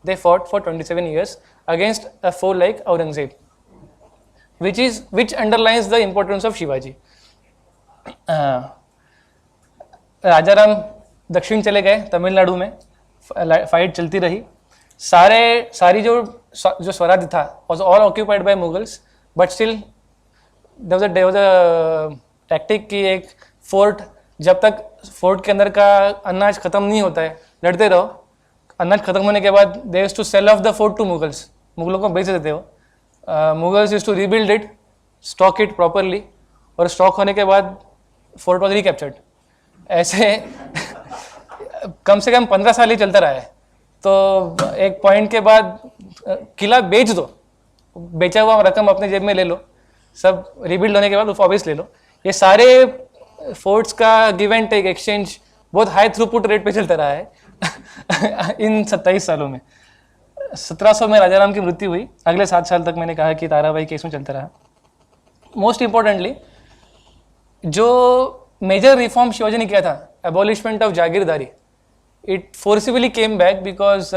they fought for 27 years against a foe like Aurangzeb, which underlines the importance of Shivaji. Rajaram दक्षिण चले गए, तमिलनाडु में फाइट चलती रही. सारी जो स्वराज्य था was all occupied by Mughals, but still there was a tactic कि एक फोर्ट, जब तक फोर्ट के अंदर का अनाज खत्म नहीं होता है लड़ते रहो. अनाज खत्म होने के बाद they used to sell off the fort to Mughals, मुगलों को बेच देते हो. Mughals used to rebuild it, stock it properly, और स्टॉक होने के बाद फोर्ट was recaptured. ऐसे कम से कम 15 साल ही चलता रहा है. तो एक पॉइंट के बाद किला बेच दो, बेचा हुआ रकम अपने जेब में ले लो, सब रिबिल्ड होने के बाद वापस ले लो. ये सारे फोर्ट्स का गिव एंड टेक एक्सचेंज बहुत हाई थ्रूपुट रेट पे चलता रहा है इन 27 सालों में. 1700 में राजाराम की मृत्यु हुई. अगले 7 साल तक मैंने कहा कि ताराबाई केस में चलता रहा. मोस्ट इंपॉर्टेंटली जो मेजर रिफॉर्म शिवाजी ने किया था, एबॉलिशमेंट of जागीरदारी, it forcibly came back because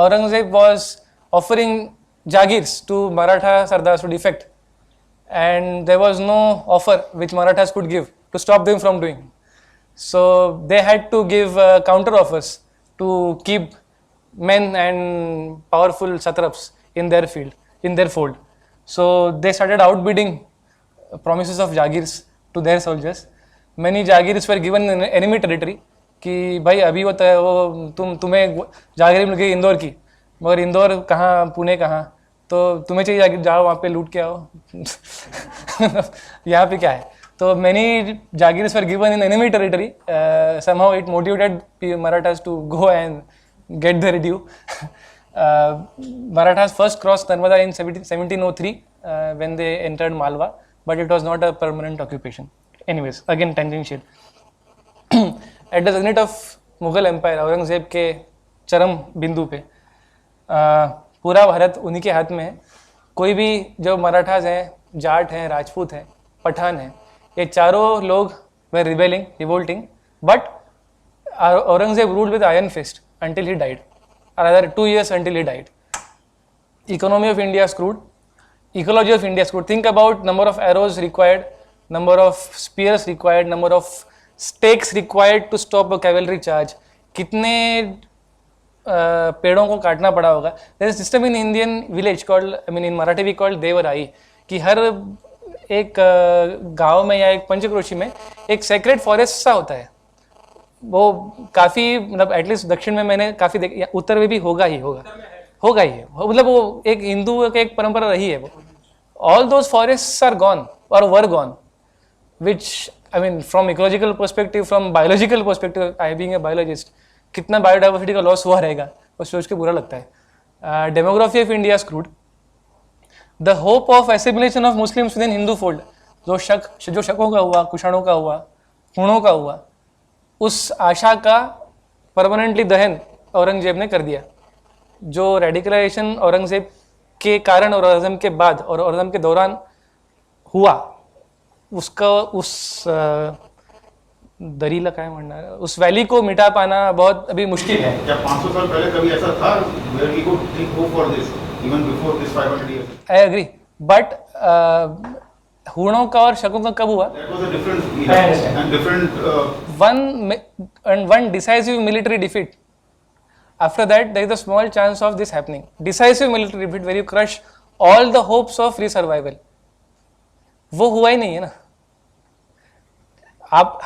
Aurangzeb was offering jagirs to Maratha Sardars to defect, and there was no offer which Marathas could give to stop them from doing. So they had to give counter offers to keep men and powerful satraps in their field, in their fold. So they started outbidding promises of jagirs to their soldiers. Many jagirs were given in enemy territory कि भाई अभी वो तुम्हें जागीर मिल गई इंदौर की, मगर इंदौर कहाँ, पुणे कहाँ, तो तुम्हें चाहिए जागीर, जाओ वहाँ पे लूट के आओ यहाँ पे क्या है. तो many jagirs were given in enemy territory. Somehow it motivated Marathas to go and get their due. Marathas first cross Narmada in 1703 when they entered Malwa, but it was not a permanent occupation. Anyways, again tangential. At the zenith of Mughal empire, Aurangzeb के चरम बिंदु पे पूरा भारत उन्हीं के हाथ में है. कोई भी जो मराठास हैं, जाट हैं, राजपूत हैं, पठान हैं, ये चारों लोग were rebelling, revolting, but Aurangzeb ruled with iron fist until he died, or rather 2 years until he died. Economy of India screwed, ecology of India screwed. Think about number of arrows required, number of spears required, number of stakes required to stop a cavalry charge. कितने पेड़ों को काटना पड़ा होगा. There is a system in Indian village called, I mean in Marathi we call देवराई, कि हर एक गांव में या एक पंचक्रोशी में एक सेक्रेट फॉरेस्ट सा होता है. वो काफ़ी मतलब एटलीस्ट दक्षिण में मैंने काफ़ी देख, उत्तर में भी होगा ही है, मतलब वो एक हिंदू की एक परंपरा रही है वो. All those forests are gone और were gone, which I mean from ecological perspective, from biological perspective, I being a biologist, कितना बायोडाइवर्सिटी का लॉस हुआ रहेगा वो सोच के बुरा लगता है. Demography of India screwed. The hope of assimilation of Muslims within Hindu fold, जो शकों का हुआ, कुषाणों का हुआ, हुणों का हुआ, उस आशा का परमानेंटली दहन औरंगजेब ने कर दिया. जो रेडिकलाइजेशन औरंगजेब के कारण और औरंगजेब के बाद और औरंगजेब के दौरान हुआ, उसका उस दरीला काय म्हणणार, उस वैली को मिटा पाना बहुत अभी मुश्किल है. क्या 500 साल पहले कभी ऐसा था where we could think hope for this even before this 500 years? I agree, but हुणों का और शकों का कब हुआ? That was a different era and different one decisive military defeat. After that, there is a small chance of this happening. Decisive military defeat where you crush all the hopes of free survival. वो हुआ ही नहीं है ना.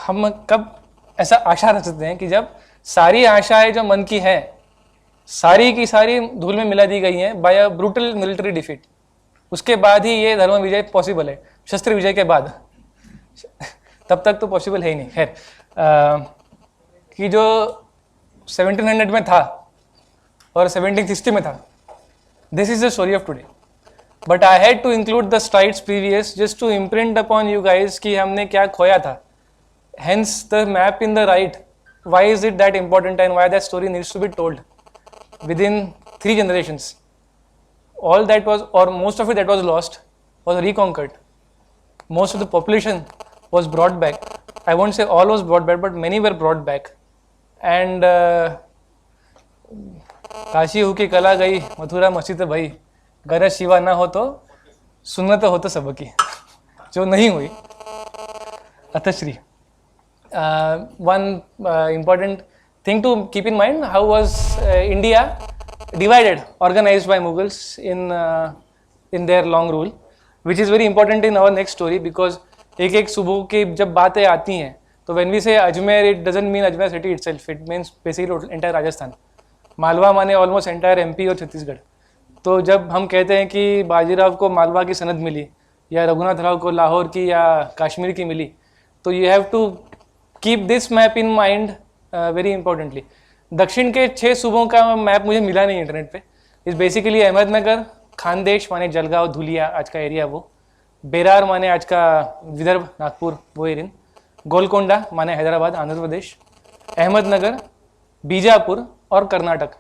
हम कब ऐसा आशा रख सकते हैं कि जब सारी आशाएं जो मन की है सारी की सारी धूल में मिला दी गई हैं बाय अ ब्रूटल मिलिट्री डिफीट, उसके बाद ही ये धर्म विजय पॉसिबल है, शस्त्र विजय के बाद. तब तक तो पॉसिबल है ही नहीं. खैर, कि जो 1700 में था और 1760 में था, this is the story of today. But I had to include the strides previous just to imprint upon you guys कि हमने क्या खोया था. Hence the map in the right. Why is it that important and why that story needs to be told within 3 generations? All that was, or most of it that was lost, was reconquered. Most of the population was brought back. I won't say all was brought back, but many were brought back. And Kashi हो की कला गई, मथुरा मस्जिद भई, गरज शिवा ना हो तो सुन्नत हो तो सबकी, जो नहीं हुई. Atashri. One important thing to keep in mind, how was India divided, organized by Mughals in their long rule, which is very important in our next story because एक एक सूबों की जब बातें आती हैं तो when we say Ajmer, it doesn't mean Ajmer city itself, it means basically entire Rajasthan. Malwa माने ऑलमोस्ट एंटायर MP और छत्तीसगढ़. तो जब हम कहते हैं कि बाजीराव को मालवा की सनद मिली या रघुनाथ राव को लाहौर की या कश्मीर की मिली, तो you have to keep this map in mind very importantly. दक्षिण के 6 सूबों का मैप मुझे मिला नहीं इंटरनेट पे. इस बेसिकली अहमदनगर, खानदेश माने जलगांव धुलिया आज का एरिया वो, बेरार माने आज का विदर्भ नागपुर वो एरिया, गोलकोंडा माने हैदराबाद आंध्र प्रदेश, अहमदनगर, बीजापुर और कर्नाटक.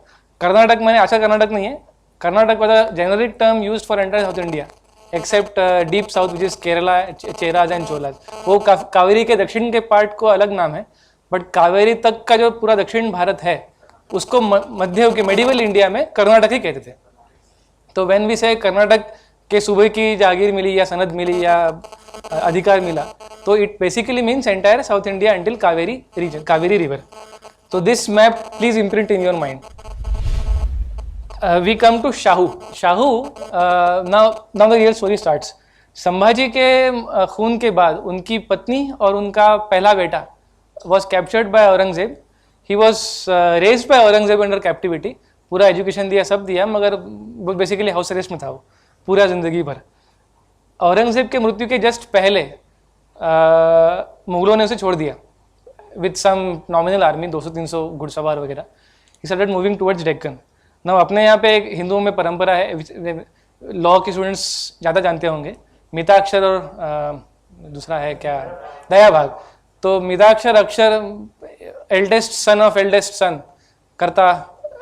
कर्नाटक माने आज का कर्नाटक नहीं है. Karnataka was a generic term used for entire south India accept deep south which is Kerala, Cheras and Cholas. वो कावेरी के दक्षिण के पार्ट को अलग नाम है, बट कावेरी तक का जो पूरा दक्षिण भारत है उसको मध्य के मेडिवल इंडिया में कर्नाटक ही कहते थे. तो व्हेन वी से कर्नाटक के सूबे की जागीर मिली या सनद मिली या अधिकार मिला, तो it basically means entire south India until Kaveri region, Kaveri river. तो this map please imprint in your mind. We come to Shahu. Now the real story starts. Sambhaji के खून के बाद उनकी पत्नी और उनका पहला बेटा was captured by Aurangzeb. He was raised by Aurangzeb under captivity. पूरा एजुकेशन दिया, सब दिया, मगर बेसिकली हाउस अरेस्ट में था वो पूरा जिंदगी भर. औरंगजेब के मृत्यु के जस्ट पहले मुगलों ने उसे छोड़ दिया विद सम नॉमिनल आर्मी, 200-300 घुड़सवार वगैरह. He started moving towards Deccan. ना अपने यहाँ पे एक हिंदुओं में परंपरा है, लॉ के स्टूडेंट्स ज़्यादा जानते होंगे, मिताक्षर और दूसरा है क्या, दया भाग. तो मिताक्षर अक्षर eldest son of eldest son करता,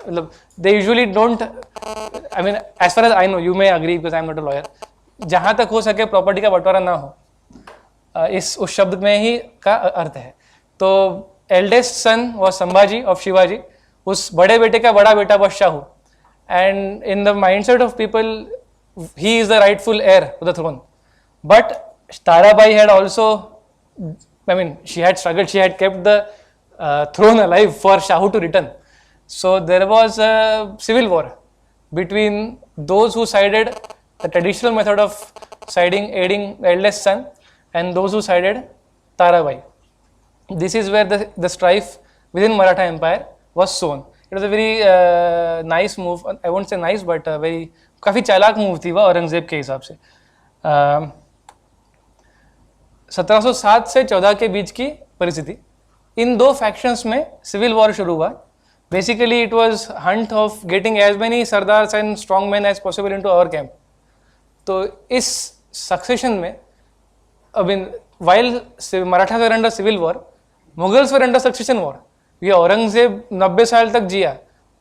मतलब they usually don't, I mean as far as I know, you may agree because I am not a lawyer, जहाँ तक हो सके प्रॉपर्टी का बंटवारा ना हो, उस शब्द में ही का अर्थ है. तो eldest son was Sambhaji of Shivaji, उस बड़े बेटे का बड़ा बेटा was Shahu, and in the mindset of people he is the rightful heir to the throne. But Tarabai had also, I mean, she had struggled, she had kept the throne alive for Shahu to return. So there was a civil war between those who sided the traditional method of aiding eldest son and those who sided Tarabai. This is where the strife within Maratha Empire was sown. It was a very nice move. I won't say nice, but very काफ़ी चालाक move थी वह औरंगजेब के हिसाब से. 1707 से 14 के बीच की परिस्थिति. इन दो फैक्शंस में सिविल वॉर शुरू हुआ. Basically it was hunt of getting as many सरदार्स and strong man as possible into our camp. तो इस सक्सेशन में अब while Maratha were under civil war, Mughals were under succession war. ये औरंगजेब 90 साल तक जिया.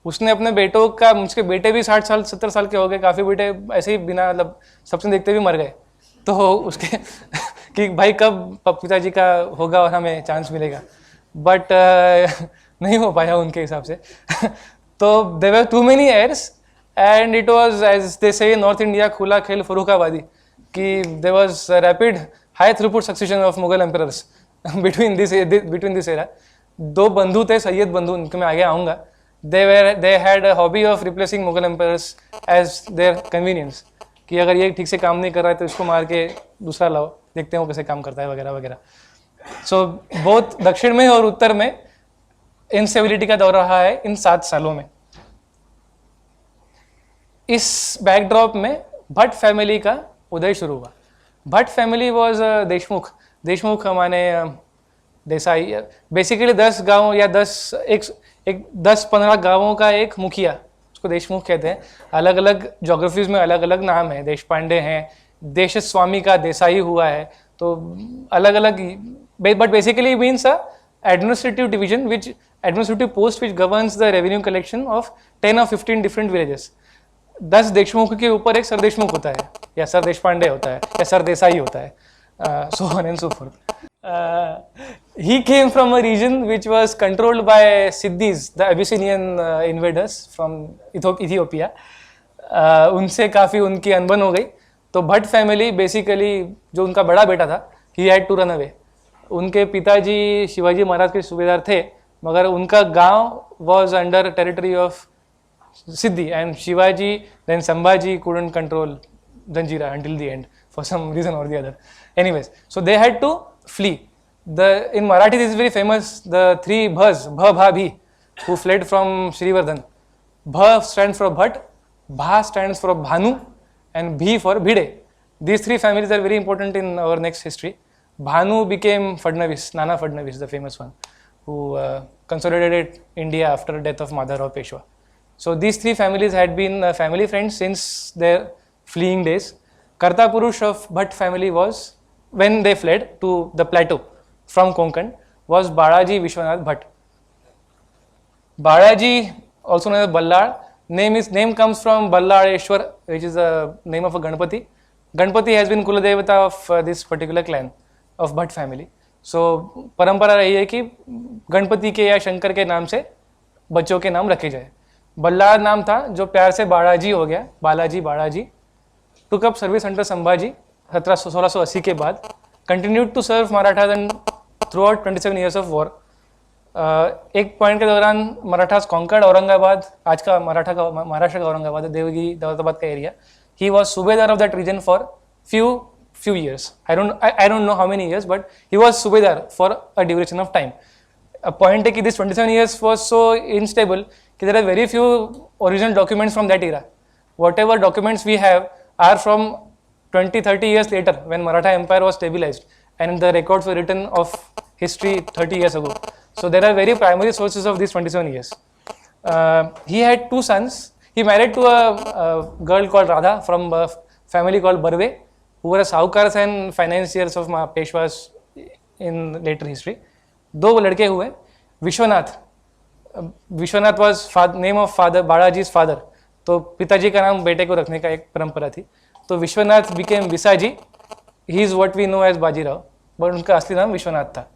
उसने अपने बेटों का, मुझके बेटे भी 60 साल 70 साल के हो गए. काफ़ी बेटे ऐसे ही बिना मतलब सपने देखते भी मर गए. तो उसके कि भाई कब पिताजी का होगा और हमें चांस मिलेगा. बट नहीं हो पाया उनके हिसाब से. तो there were too many heirs and it was as they say north India खुला खेल फरुखाबादी कि there was rapid high throughput succession of Mughal emperors between this era. दो बंधु थे, सैयद बंधु, उनके मैं आगे आऊँगा. they had a hobby of replacing Mughal emperors as their convenience कि अगर ये ठीक से काम नहीं कर रहा है तो इसको मार के दूसरा लाओ, देखते हैं वो कैसे काम करता है वगैरह वगैरह. सो बहुत दक्षिण में और उत्तर में इंस्टेबिलिटी का दौर रहा है इन 7 सालों में. इस बैकड्रॉप में भट्ट फैमिली का उदय शुरू हुआ. भट्ट फैमिली वॉज देशमुख हमारे देसाई. बेसिकली 10 गाँव या 10-15 गांवों का एक मुखिया, उसको देशमुख कहते हैं. अलग अलग जोग्राफीज में अलग अलग नाम है. देश पांडे हैं, देश स्वामी का देसाई हुआ है. तो अलग अलग, but basically means a administrative division which administrative post which governs the revenue collection of 10 और 15 डिफरेंट विलेजेस. 10 देशमुख के ऊपर एक सर देशमुख होता है, या सर देश पांडे होता है, या सर देसाई होता है. So on and so forth. He came from a region which was controlled by Siddhis, the Abyssinian invaders from Ethiopia. उनसे काफ़ी उनकी अनबन हो गई. तो भट्ट फैमिली बेसिकली, जो उनका बड़ा बेटा था, he had to run away. उनके पिताजी शिवाजी महाराज के सूबेदार थे, मगर उनका गांव was under territory of Siddhi, and Shivaji then Sambhaji couldn't control Zanjira until the end for some reason or the other. Anyways, so they had to flee. In Marathi this is very famous, the 3 Bhas, Bha, Bha, Bhi, who fled from Srivardhan. Bha stands for Bhatt, Bha stands for Bhanu, and Bhi for Bhide. These 3 families are very important in our next history. Bhanu became Fadnavis, Nana Fadnavis, the famous one, who consolidated India after death of Madhavrao Peshwa. So these 3 families had been family friends since their fleeing days. Karta Purush of Bhatt family was, when they fled to the plateau from Konkan, was Balaji Vishwanath Bhatt. Balaji, also known as Ballar, name comes from Ballareshwar, which is the name of a Ganpati. Ganpati has been Kuladevata of this particular clan of Bhatt family. So परंपरा रही है कि गणपति के या शंकर के नाम से बच्चों के नाम रखे जाए. बल्लार नाम था, जो प्यार से बालाजी हो गया, Balaji. took up service under Sambhaji 1680 के बाद, continued to serve Marathas and throughout 27 years of war. एक पॉइंट के दौरान मराठास कॉन्कर्ड औरंगाबाद, आज का महाराष्ट्र का औरंगाबाद है, देवगिरी दौलताबाद का area. He was Subedar of that region for few years. I don't know how many years, but he was Subedar for a duration of time. A point है कि this 27 years was so unstable कि there are very few original documents from that era. Whatever documents we have are from 20-30 years later, when Maratha Empire was stabilized, and the records were written of history 30 years ago. So there are very primary sources of these 27 years. He had 2 sons. He married to a girl called Radha from a family called Barve, who were saukars and financiers of Peshwas in later history. 2 लड़के हुए. Vishwanath was name of father, Balaji's father. तो पिताजी का नाम बेटे को रखने का एक परंपरा थी. तो Vishwanath became Visaji. He is what we know as Bajirao, but उनका असली नाम विश्वनाथ था.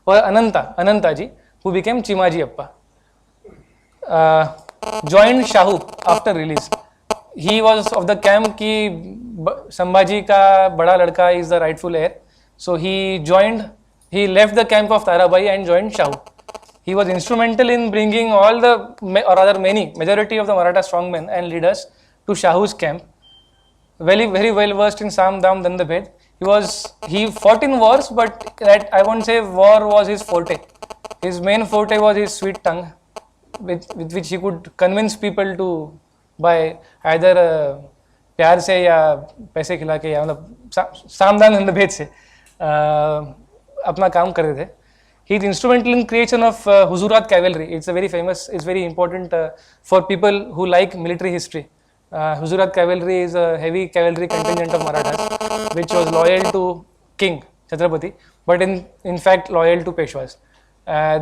और अनंता जी, who became Chimaji Appa. Joined Shahu after release. He was of the camp कि संभाजी का बड़ा लड़का is the rightful heir. So he left the camp of Tarabai and joined Shahu. He was instrumental in bringing all the, or rather majority of the Maratha strongmen and leaders to Shahu's camp. Very well versed in Sam, Dam, Dandabhed. He fought in wars, but that I won't say war was his forte. His main forte was his sweet tongue, with which he could convince people to buy either प्यार से या पैसे खिला के या मतलब सामदान धंधे भेद से अपना काम करते थे. He is instrumental in creation of Huzurat cavalry. It's a very famous, it's very important for people who like military history. Huzurat cavalry is a heavy cavalry contingent of Marathas, which was loyal to King Chhatrapati, but in fact loyal to Peshwas.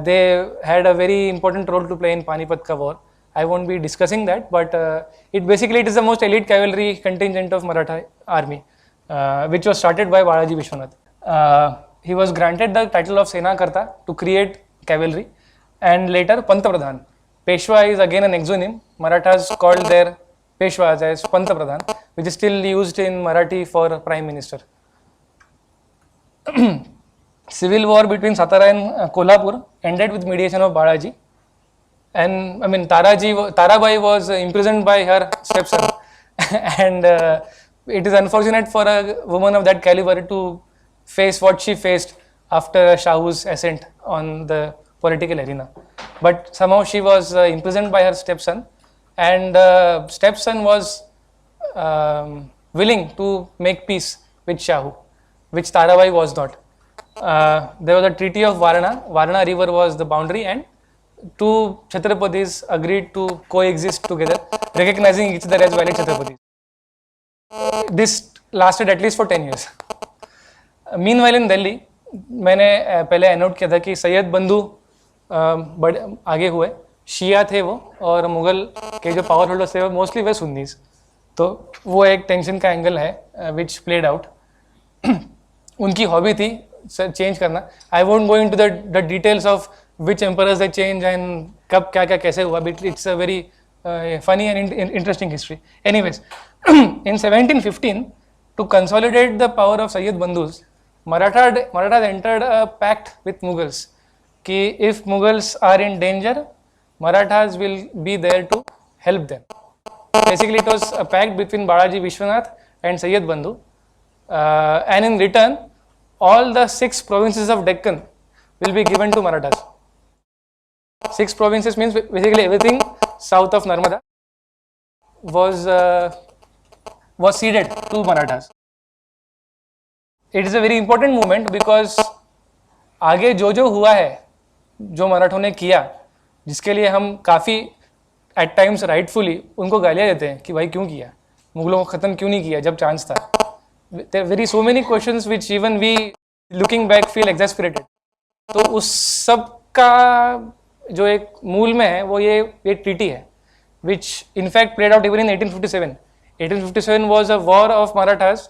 They had a very important role to play in Panipat ka war. I won't be discussing that, but it is the most elite cavalry contingent of Maratha army, which was started by Balaji Vishwanath. He was granted the title of Senakarta to create cavalry, and later Panta Pradhan. Peshwa is again an exonym. Marathas called their Peshwas as Panta Pradhan, which is still used in Marathi for Prime Minister. Civil war between Satara and Kolhapur ended with mediation of Balaji. And I mean, Tarabai was imprisoned by her stepson. And it is unfortunate for a woman of that caliber to face what she faced after Shahu's ascent on the political arena. But somehow she was imprisoned by her stepson, and stepson was willing to make peace with Shahu, which Tarabai was not. There was a treaty of Varna. Varna river was the boundary, and two Chhatrapatis agreed to coexist together, recognizing each other as valid Chhatrapatis. This lasted at least for 10 years. Meanwhile in Delhi, मैंने पहले एनोट किया था कि सैयद बंधु बड़े आगे हुए, शिया थे वो, और मुगल के जो पावर होल्डर्स थे वो मोस्टली वे सुन्नीस. तो वो एक टेंशन का एंगल है विच प्लेड आउट. उनकी हॉबी थी चेंज करना. आई won't go into the details of which emperors they change and कब क्या क्या कैसे हुआ, but it's a very funny and interesting history. Anyways, in 1715, to consolidate the power of Sayyid Bandhus, Marathas entered a pact with Mughals कि if Mughals are in danger, Marathas will be there to help them. Basically, it was a pact between Balaji Vishwanath and Sayyid Bandhu, and in return, all the 6 provinces of Deccan will be given to Marathas. 6 provinces means basically everything south of Narmada was ceded to Marathas. It is a very important movement because आगे जो हुआ है, जो मराठों ने किया, जिसके लिए हम काफ़ी at times rightfully उनको गालियाँ देते हैं कि भाई क्यों किया, मुगलों को ख़त्म क्यों नहीं किया जब चांस था. There are very so many questions which even we looking back feel exasperated. तो उस सब का जो एक मूल में है वो ये ट्रीटी है, which in fact played out even in 1857. 1857 was a war of Marathas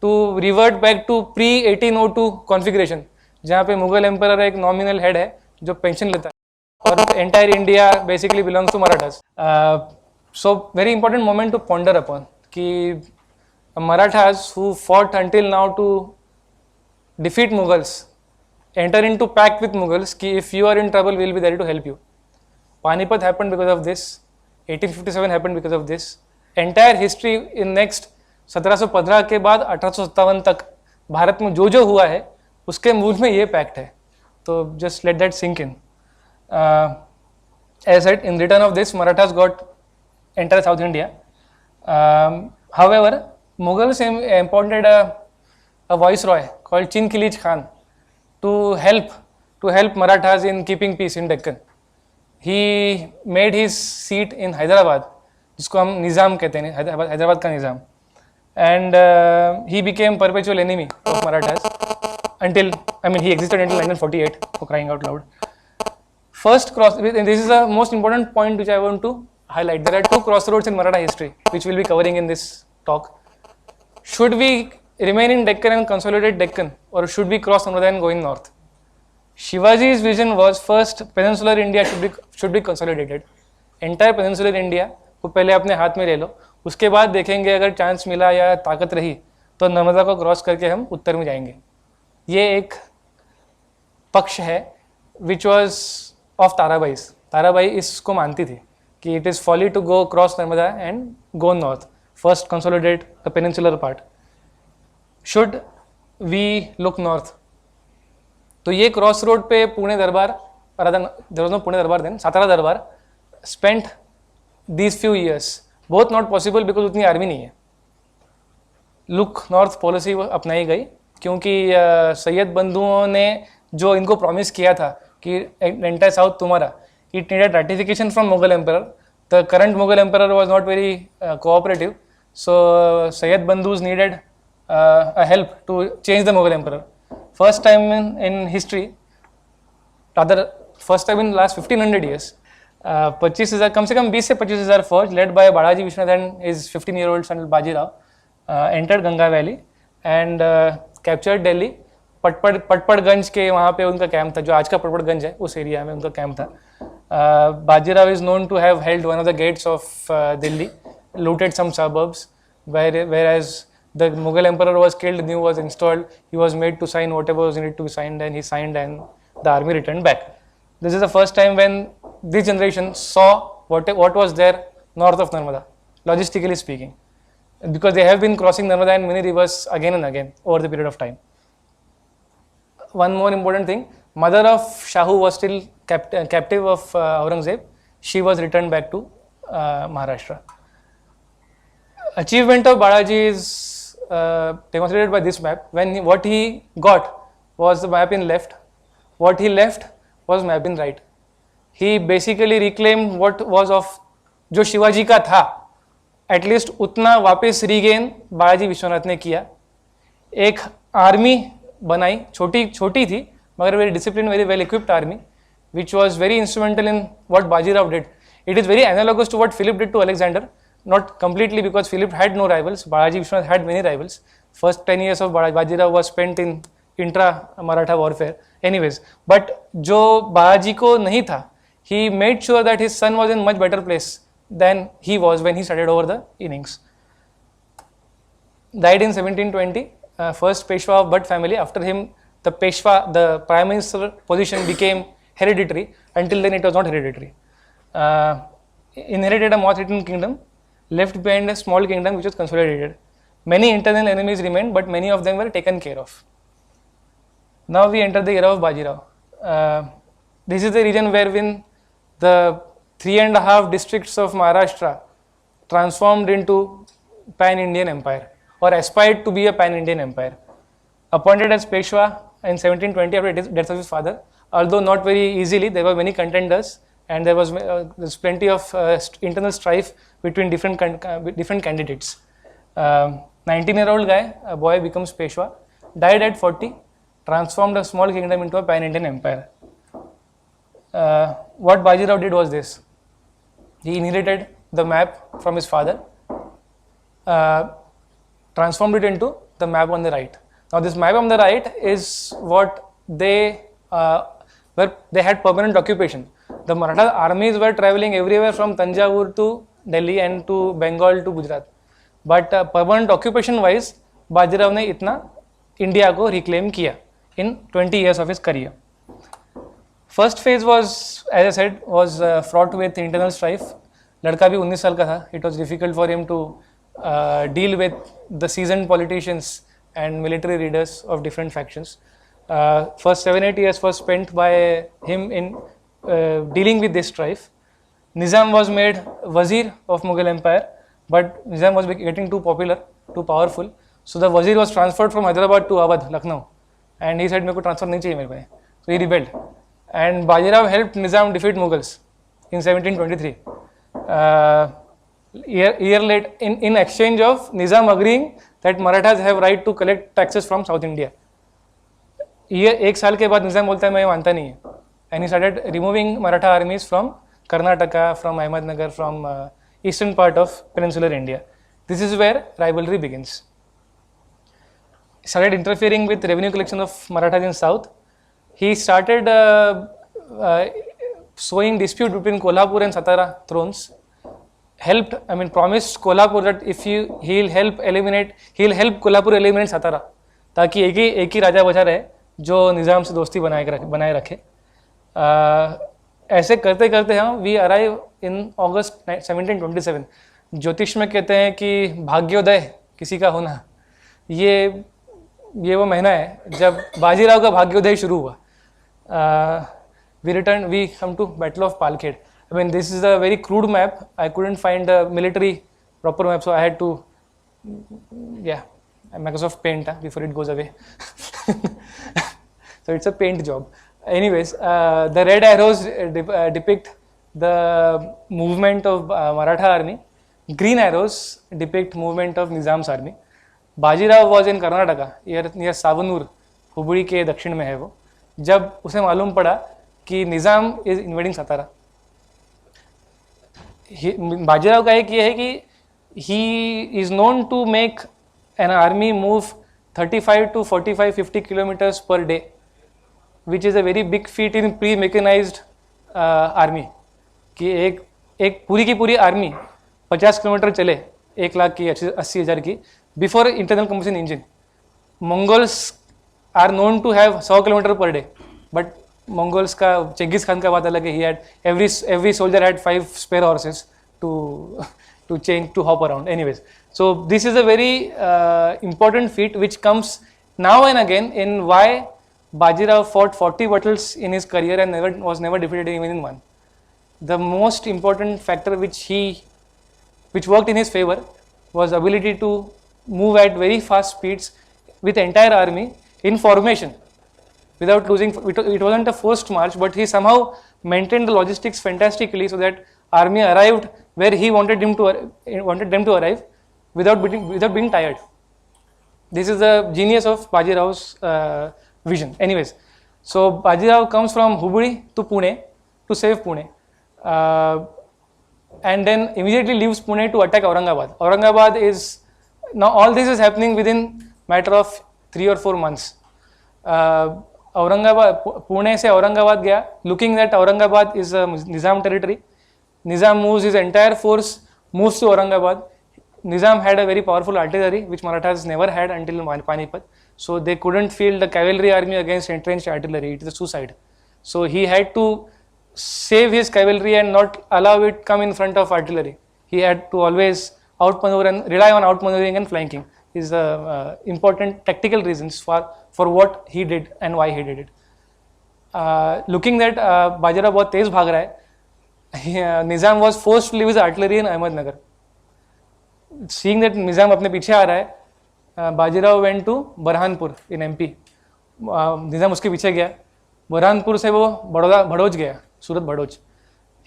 to revert back to pre-1802 configuration, जहाँ पे मुगल एम्परर एक नॉमिनल हेड है जो पेंशन लेता है और entire India basically belongs to Marathas. So very important moment to ponder upon कि Marathas who fought until now to defeat Mughals enter into pact with Mughals कि if you are in trouble we will be there to help you. Panipat happened because of this. 1857 happened because of this. Entire history in next 1715 के बाद 1857 तक भारत में जो हुआ है उसके मूल में ये पैक्ट है. तो just let that sink in. As I said, in return of this, Marathas got entire South India. However, Mughals appointed a viceroy called Chin Kilij Khan to help Marathas in keeping peace in Deccan. He made his seat in Hyderabad, जिसको हम निज़ाम कहते हैं, हैदराबाद का निज़ाम, and he became perpetual enemy of Marathas until, I mean, he existed until 1948, for crying out loud. First and this is the most important point which I want to highlight. There are 2 crossroads in Maratha history which we'll be covering in this talk. Should we remain in Deccan and consolidate Deccan, or should we cross Narmada and go in north? Shivaji's vision was first peninsular India should be consolidated. Entire peninsular India को पहले अपने हाथ में ले लो, उसके बाद देखेंगे अगर चांस मिला या ताकत रही तो नर्मदा को क्रॉस करके हम उत्तर में जाएंगे. ये एक पक्ष है which was of Tarabai's. Tarabai इसको मानती थी कि it is folly to go cross Narmada and go north, first consolidate the peninsular part. Should we look north? तो ये क्रॉस रोड पे पुणे दरबार rather there was no Pune Darbar then, Satara Darbar spent these few years, both not possible because उतनी army नहीं है. Look north policy अपनाई गई क्योंकि सैयद बंधुओं ने जो इनको प्रॉमिस किया था कि एंटायर साउथ तुम्हारा, it needed ratification from Mughal emperor. The current Mughal emperor was not very cooperative, so Sayyid बंधुज needed a help to change the Mughal emperor. First time in history, rather first time in last 1500 years, 25,000 कम से कम 20 से 25,000 फौज led by Balaji Vishwanath and his 15-year-old son Baji Rao entered Ganga Valley and captured Delhi. Patparganj के वहाँ पे उनका camp था, जो आज का पटपड़गंज है उस एरिया में उनका कैंप था. Baji Rao is known to have held one of the gates of Delhi, looted some suburbs, whereas the Mughal emperor was killed, new was installed, he was made to sign whatever was needed to be signed, and he signed and the army returned back. This is the first time when this generation saw what was there north of Narmada, logistically speaking, because they have been crossing Narmada and many rivers again and again over the period of time. One more important thing, mother of Shahu was still captive of Aurangzeb. She was returned back to Maharashtra. Achievement of Balaji is demonstrated by this map. What he got was the map in left, what he left was map in right. He basically reclaimed what was of जो शिवाजी का था, at least उतना वापस regain Balaji Vishwanath ने किया. एक army बनाई, छोटी थी मगर very discipline, very well equipped army, which was very instrumental in what Baji Rao did. It is very analogous to what Philip did to Alexander. Not completely, because Philip had no rivals. Balaji Vishwanath had many rivals. First 10 years of Baji Rao was spent in intra-Maratha warfare. Anyways, but जो Balaji को नहीं था, he made sure that his son was in much better place than he was when he started over the innings. Died in 1720, first Peshwa of Bhatt family. After him, the Peshwa, the prime minister position became hereditary. Until then, it was not hereditary. Inherited a moth-eaten kingdom, left behind a small kingdom which was consolidated. Many internal enemies remained, but many of them were taken care of. Now we enter the era of Baji Rao. This is the region wherein the 3.5 districts of Maharashtra transformed into pan-Indian empire, or aspired to be a pan-Indian empire. Appointed as Peshwa in 1720 after the death of his father, although not very easily, there were many contenders, and there's plenty of internal strife between different candidates. 19-year-old guy, a boy becomes Peshwa, died at 40, transformed a small kingdom into a pan-Indian empire. What Baji Rao did was this: he inherited the map from his father, transformed it into the map on the right. Now this map on the right is what they had permanent occupation. The Maratha armies were traveling everywhere from Tanjavur to Delhi and to Bengal to Gujarat. But permanent occupation wise, Baji Rao ने इतना India को reclaim किया in 20 years of his career. First phase was, as I said, was fraught with internal strife. लड़का भी 19 साल का था. It was difficult for him to deal with the seasoned politicians and military leaders of different factions. First 7-8 years was spent by him in dealing with this strife. Nizam was made Wazir of Mughal Empire, but Nizam was getting too popular, too powerful. So the Wazir was transferred from Hyderabad to Awadh, Lucknow, and he said, "मेरे को transfer नहीं चाहिए मेरे को." So he rebelled, and Baji Rao helped Nizam defeat Mughals in 1723. Year late, in exchange of Nizam agreeing that Marathas have right to collect taxes from South India. ये एक साल के बाद निज़ाम बोलता है मैं मानता नहीं है, and he started removing Maratha armies from Karnataka, from Ahmednagar, from eastern part of peninsular India. This is where rivalry begins. He started interfering with revenue collection of Marathas in south. He started sowing dispute between Kolhapur and Satara thrones. Promised Kolhapur that if he'll help Kolhapur eliminate Satara, ताकि एक ही राजा बचा रहे जो निज़ाम से दोस्ती बनाए रखे. ऐसे करते करते हम वी अराइव इन अगस्त 1727. ज्योतिष में कहते हैं कि भाग्योदय किसी का होना, ये वो महीना है जब बाजीराव का भाग्योदय शुरू हुआ. we come to Battle of Palkhed. I mean, this is a very crude map. I couldn't find a military proper map, so I had to, yeah, Microsoft Paint before it goes away. So it's a paint job. Anyways, the red arrows depict the movement of Maratha army. Green arrows depict movement of Nizam's army. Bajirao was in Karnataka, near Savanur, Hubli के दक्षिण में है वो. जब उसे मालूम पड़ा कि निज़ाम इज इन्वेडिंग सतारा, बाजीराव का एक ये है कि he is known to make an army move 35 to 45-50 kilometers per day, which is a very big feat in pre-mechanized army. कि एक पूरी की पूरी आर्मी 50 किलोमीटर चले 1 लाख की 80,000 की before internal combustion engine. Mongols are known to have 100 kilometre per day, but Mongols का Genghis Khan का बात अलग है. He had every soldier had 5 spare horses to change, to hop around. Anyways, so this is a very important feat which comes now and again in why Bajirao fought 40 battles in his career and was never defeated even in one. The most important factor which worked in his favor was ability to move at very fast speeds with entire army in formation without losing. It wasn't a forced march, but he somehow maintained the logistics fantastically so that army arrived where he wanted them to arrive without being tired. This is the genius of Bajirao's vision. Anyways, so Bajirao comes from Hubli to Pune to save Pune. And then immediately leaves Pune to attack Aurangabad. Aurangabad is, now all this is happening within matter of 3 or 4 months. Pune se Aurangabad gaya, looking that Aurangabad is a Nizam territory. Nizam moves his entire force, moves to Aurangabad. Nizam had a very powerful artillery which Marathas never had until Panipat. So they couldn't field the cavalry army against entrenched artillery. It is a suicide. So he had to save his cavalry and not allow it come in front of artillery. He had to always outmaneuver and rely on outmaneuvering and flanking. Is the important tactical reasons for what he did and why he did it. Looking that Bajirao बहुत तेज भाग रहा है, Nizam was forced to leave his artillery in Ahmednagar. Seeing that Nizam अपने पीछे आ रहा है, Bajirao went to Burhanpur in MP. Nizam उसके पीछे गया. बुरहानपुर से वो भड़ोज गया, Surat Bharuch.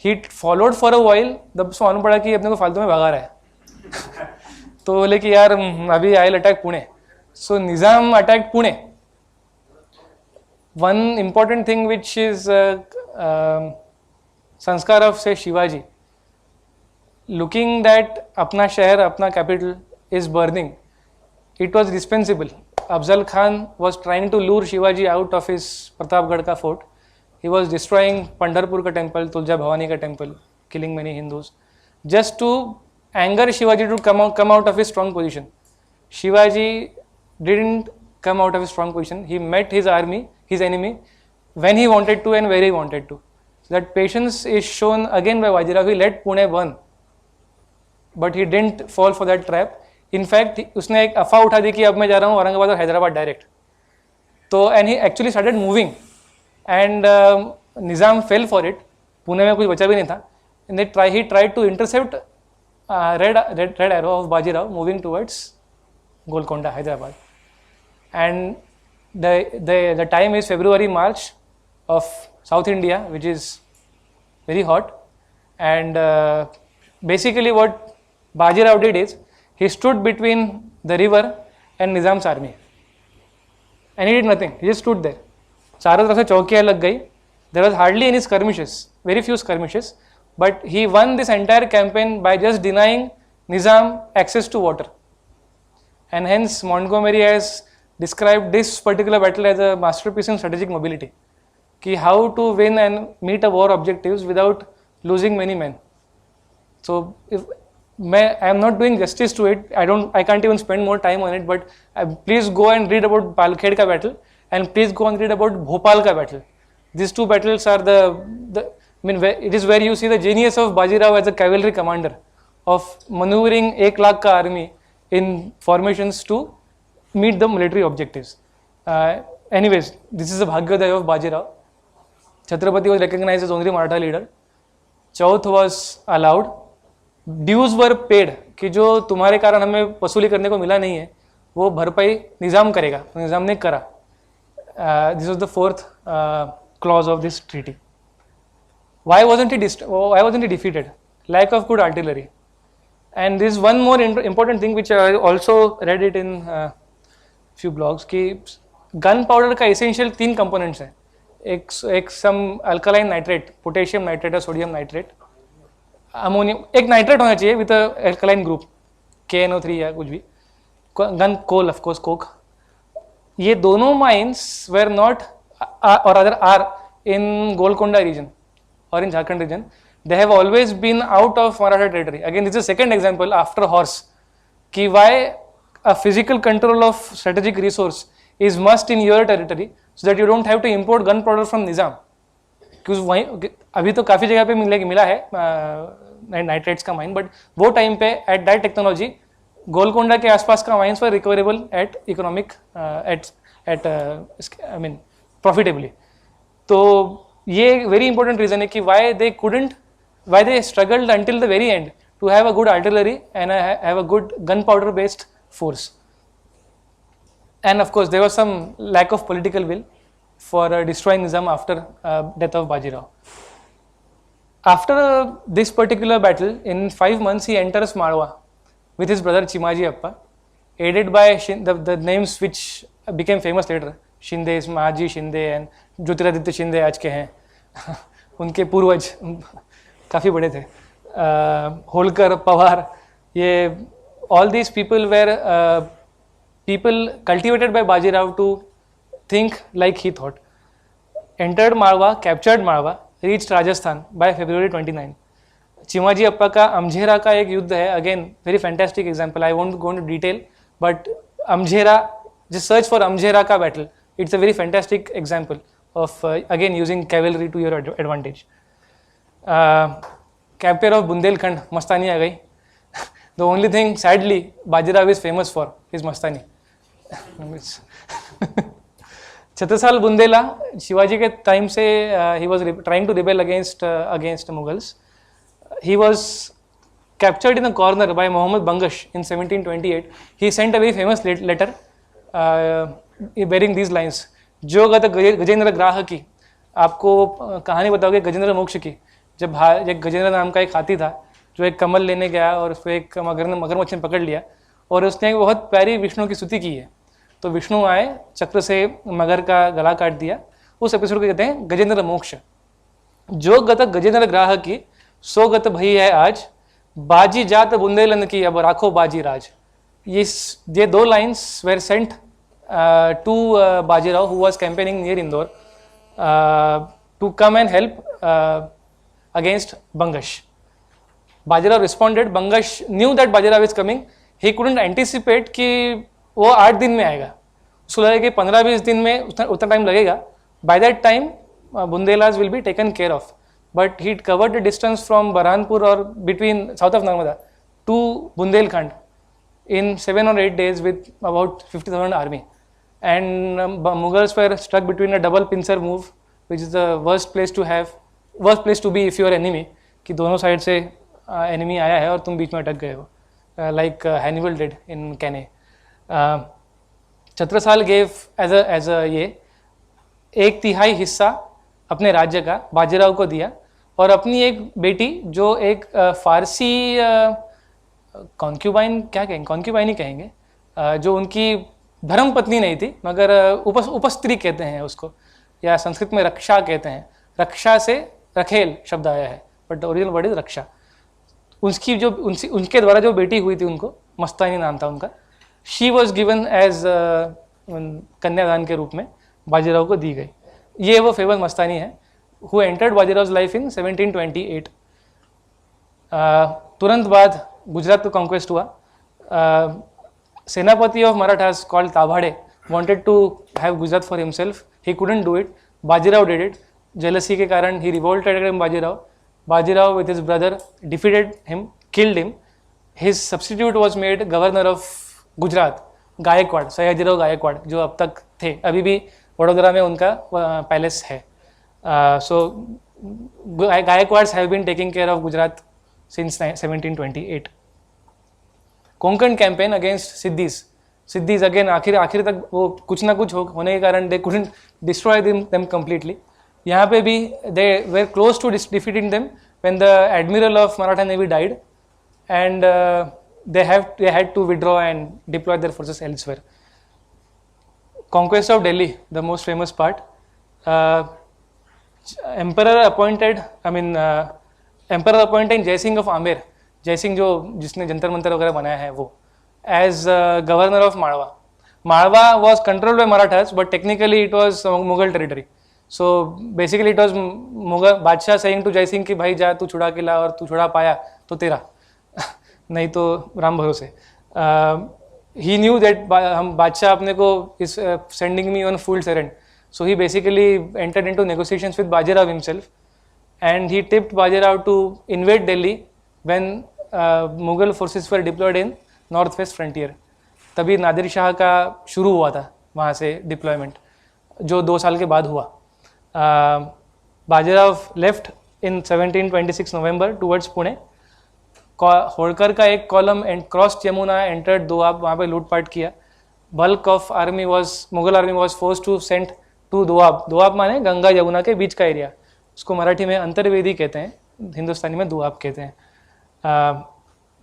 He followed for a while, तब उसको मालूम पड़ा कि अपने को फालतू में भगा रहा है. तो बोले कि यार अभी I will attack Pune. So Nizam attack Pune. One important thing which is संस्कार ऑफ से शिवाजी, लुकिंग दैट अपना शहर, अपना capital is burning, it was dispensable. Afzal Khan was trying to lure Shivaji out of his Pratapgarh ka fort. He was destroying Pandharpur ka temple, Tulja Bhavani ka temple, killing many Hindus, just to anger Shivaji to come out of his strong position. Shivaji didn't come out of his strong position. He met his army, his enemy, when he wanted to and where he wanted to. So that patience is shown again by Bajirao. He let Pune burn, but he didn't fall for that trap. In fact उसने एक अफवाह उठा दी कि अब मैं जा रहा हूँ औरंगाबाद और हैदराबाद डायरेक्ट. तो and he actually started moving and Nizam fell for it. Pune में कुछ बचा भी नहीं था. And he tried to intercept red arrow of Bajirao moving towards Golconda, Hyderabad. And the time is February-March of South India, which is very hot. And basically what Bajirao did is, he stood between the river and Nizam's army, and he did nothing. He just stood there. चारों तरफ से चौकियाँ लग गई. There was hardly any skirmishes, very few skirmishes, but he won this entire campaign by just denying Nizam access to water. And hence Montgomery has described this particular battle as a masterpiece in strategic mobility. कि how to win and meet a war objectives without losing many men. So if I am not doing justice to it. I can't even spend more time on it. But please go and read about Palkhed ka battle, and please go and read about Bhopal ka battle. These two battles are it is where you see the genius of Bajirao as a cavalry commander, of maneuvering 1 lakh ka army in formations to meet the military objectives. Anyways, this is the Bhagyodaya of Bajirao. Chhatrapati was recognized as only Maratha leader. Chauth was allowed. Dues were paid कि जो तुम्हारे कारण हमें वसूली करने को मिला नहीं है वो भरपाई निज़ाम करेगा, निज़ाम ने करा. This was the fourth clause of this treaty. Why wasn't he defeated? Lack of good artillery. And there is one more important thing which I also read it in few blogs कि gunpowder का essential 3 components हैं. एक some alkaline nitrate, potassium nitrate और sodium nitrate, ammonium, एक nitrate होना चाहिए with alkaline group KNO3 या कुछ भी, gun coal of course coke. ये दोनों माइंस वेर नॉट और other are in Golconda region or in Jharkhand region. They have always been out of Maratha territory. Again, this is a second example after horse कि why a physical control of strategic resource is must in your territory so that you don't have to import gun powder from Nizam. क्योंकि वहीं अभी तो काफ़ी जगह पे मिला है नाइट्रेट्स का माइन, बट वो टाइम पे एट दैट टेक्नोलॉजी गोलकोंडा के आसपास का mines were recoverable at economic at I mean profitably. तो ये वेरी इंपॉर्टेंट रीजन है कि why they struggled until the very end to have a good artillery and have a good gunpowder based force. And of course there was some lack of political will for destroying Nizam after death of Bajirao. After this particular battle, in 5 months he enters Malwa with his brother Chimaji Appa, aided by the names which became famous later. Shinde, Mahaji Shinde and Jyotiraditya Shinde आज के हैं उनके पूर्वज काफ़ी बड़े थे. होलकर, पवार, ये all these people were people cultivated by Bajirao to think like he thought. Entered Malwa, captured Malwa, reached Rajasthan by February 29. Chimaji Appa का अमझेरा का एक युद्ध है, again very fantastic example. I won't go into detail, but Amjhera, just search for Amjera ka battle. It's a very fantastic example of again using cavalry to your advantage. Capture of Bundelkhand, Mastani आ गई. The only thing sadly Bajirao is famous for is Mastani. Chhatrasal Bundela Shivaji के time से he was trying to rebel against Mughals. He was captured in a corner by Muhammad Bangash in 1728. He sent a very famous letter bearing these lines. जो गजेंद्र ग्राह की, आपको कहानी बताओगे गजेंद्र मोक्ष की, जब एक गजेंद्र नाम का एक हाथी था जो एक कमल लेने गया और उसको एक मगरमच्छ ने पकड़ लिया और उसने एक बहुत प्यारी विष्णु की स्तुति की है. तो विष्णु आए, चक्र से मगर का गला काट दिया. उस एपिसोड को कहते हैं गजेंद्र मोक्ष. जो गत गजेंद्र ग्राह की, सो गत भई है आज, बाजी जात बुंदेलन की अब राखो बाजी राज. ये 2 lines were sent to Bajirao who was campaigning near Indore to come and help against Bangash. Bajirao responded. Bangash knew that Bajirao is coming. He couldn't anticipate कि वो 8 दिन में आएगा. उसको लगा कि 15-20 दिन में उतना टाइम लगेगा. By that time Bundelas will be taken care of. But he covered the distance from Burhanpur or between south of Narmada to Bundelkhand in 7 or 8 days with about 50,000 army. And Mughals were stuck between a double pincer move, which is the worst place to be if you are enemy, कि दोनों side से enemy आया है और तुम बीच में अटक गए हो, like Hannibal did in Cannae. Chhatrasal gave as a ये 1/3 हिस्सा अपने राज्य का बाजीराव को दिया और अपनी एक बेटी जो एक फारसी कॉन्क्यूबाइन, क्या कहेंगे, कॉन्क्यूबाइन ही कहेंगे, जो उनकी धर्म पत्नी नहीं थी मगर उपस्त्री कहते हैं उसको, या संस्कृत में रक्षा कहते हैं. रक्षा से रखेल शब्द आया है बट ओरिजिनल वर्ड इज रक्षा. उसकी जो उनके द्वारा जो बेटी हुई थी उनको मस्तानी नाम था उनका. शी वॉज गिवन एज कन्यादान के रूप में बाजीराव को दी गई. ये वो फेमस मस्तानी है who entered Bajirao life in 1728. तुरंत बाद गुजरात का कॉन्क्वेस्ट हुआ. Senapati of Marathas called Dabhade wanted to have Gujarat for himself. He couldn't do it. Bajirao did it. Jealousy के कारण he revolted against Bajirao. Bajirao with his brother defeated him, killed him. His substitute was made governor of Gujarat, Gaekwad, Sayajirao Gaekwad, जो अब तक थे. अभी भी वडोदरा में उनका पैलेस है. So Gaikwads have been taking care of Gujarat since 1728. Konkan campaign against Siddhis again आखिर तक वो कुछ ना कुछ होने के कारण they couldn't destroy them completely. यहाँ पे भी they were close to defeating them when the admiral of Maratha Navy died, and they had to withdraw and deploy their forces elsewhere. Conquest of Delhi, the most famous part. Emperor appointed Jai Singh of Amer, Jai Singh जिसने जंतर मंतर वगैरह बनाया है वो, as governor of Malwa. Malwa was controlled by Marathas, but technically it was Mughal territory. So basically it was Mughal बादशाह saying to Jai Singh कि भाई जा तू छुड़ा के ला, और तू छुड़ा पाया तो तेरा नहीं तो राम भरोसे. He knew that हम बादशाह अपने को is sending me on full errand. So he basically entered into negotiations with Bajirao himself, and he tipped Bajirao to invade Delhi when Mughal forces were deployed in northwest frontier. तभी नादिर शाह का शुरू हुआ था वहाँ से डिप्लॉयमेंट, जो 2 साल के बाद हुआ. Bajirao left in 1726 November towards Pune. Holkar का एक column and cross Yamuna entered Doab, वहाँ पे लूटपाट किया. Bulk of army Mughal army was force to sent to Doab. Doab माने गंगा यमुना के बीच का एरिया, उसको मराठी में अंतर्वेदी कहते हैं, हिंदुस्तानी में दोआब कहते हैं.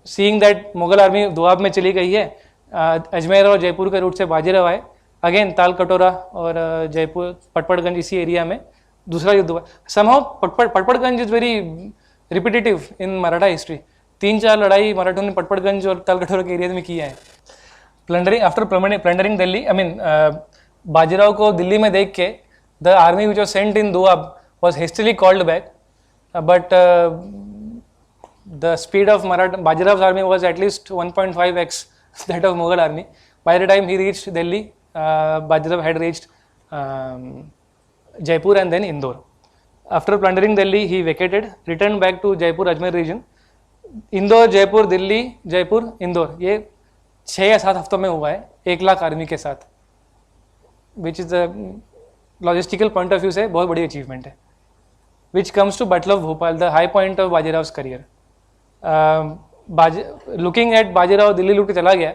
Seeing that Mughal army Doab में चली गई है, अजमेर और जयपुर के रूट से बाजीराव आए. अगेन ताल कटोरा और जयपुर पटपड़गंज इसी एरिया में दूसरा युद्ध हुआ. Somehow Patparganj is very repetitive in Maratha history. 3-4 लड़ाई मराठों ने पटपड़गंज और ताल कटोरा के एरिया में किया है. Plundering after plundering Delhi, Bajirao को दिल्ली में देख के the army which was sent in Doab was hastily called back, but the speed of Bajirav's army was at least 1.5x that of Mughal army. By the time he reached Delhi, Bajirav had reached Jaipur and then Indore. After plundering Delhi, he vacated, returned back to Jaipur Ajmer region. Indore, Jaipur, Delhi, Jaipur, Indore, ये 6 या 7 हफ्तों में हुआ है 1 lakh army के साथ, which is the logistical point of view से बहुत बड़ी achievement है. Which comes to Battle of Bhopal, the high point of Bajirav's career. Looking at Bajirao Delhi लूट के चला गया,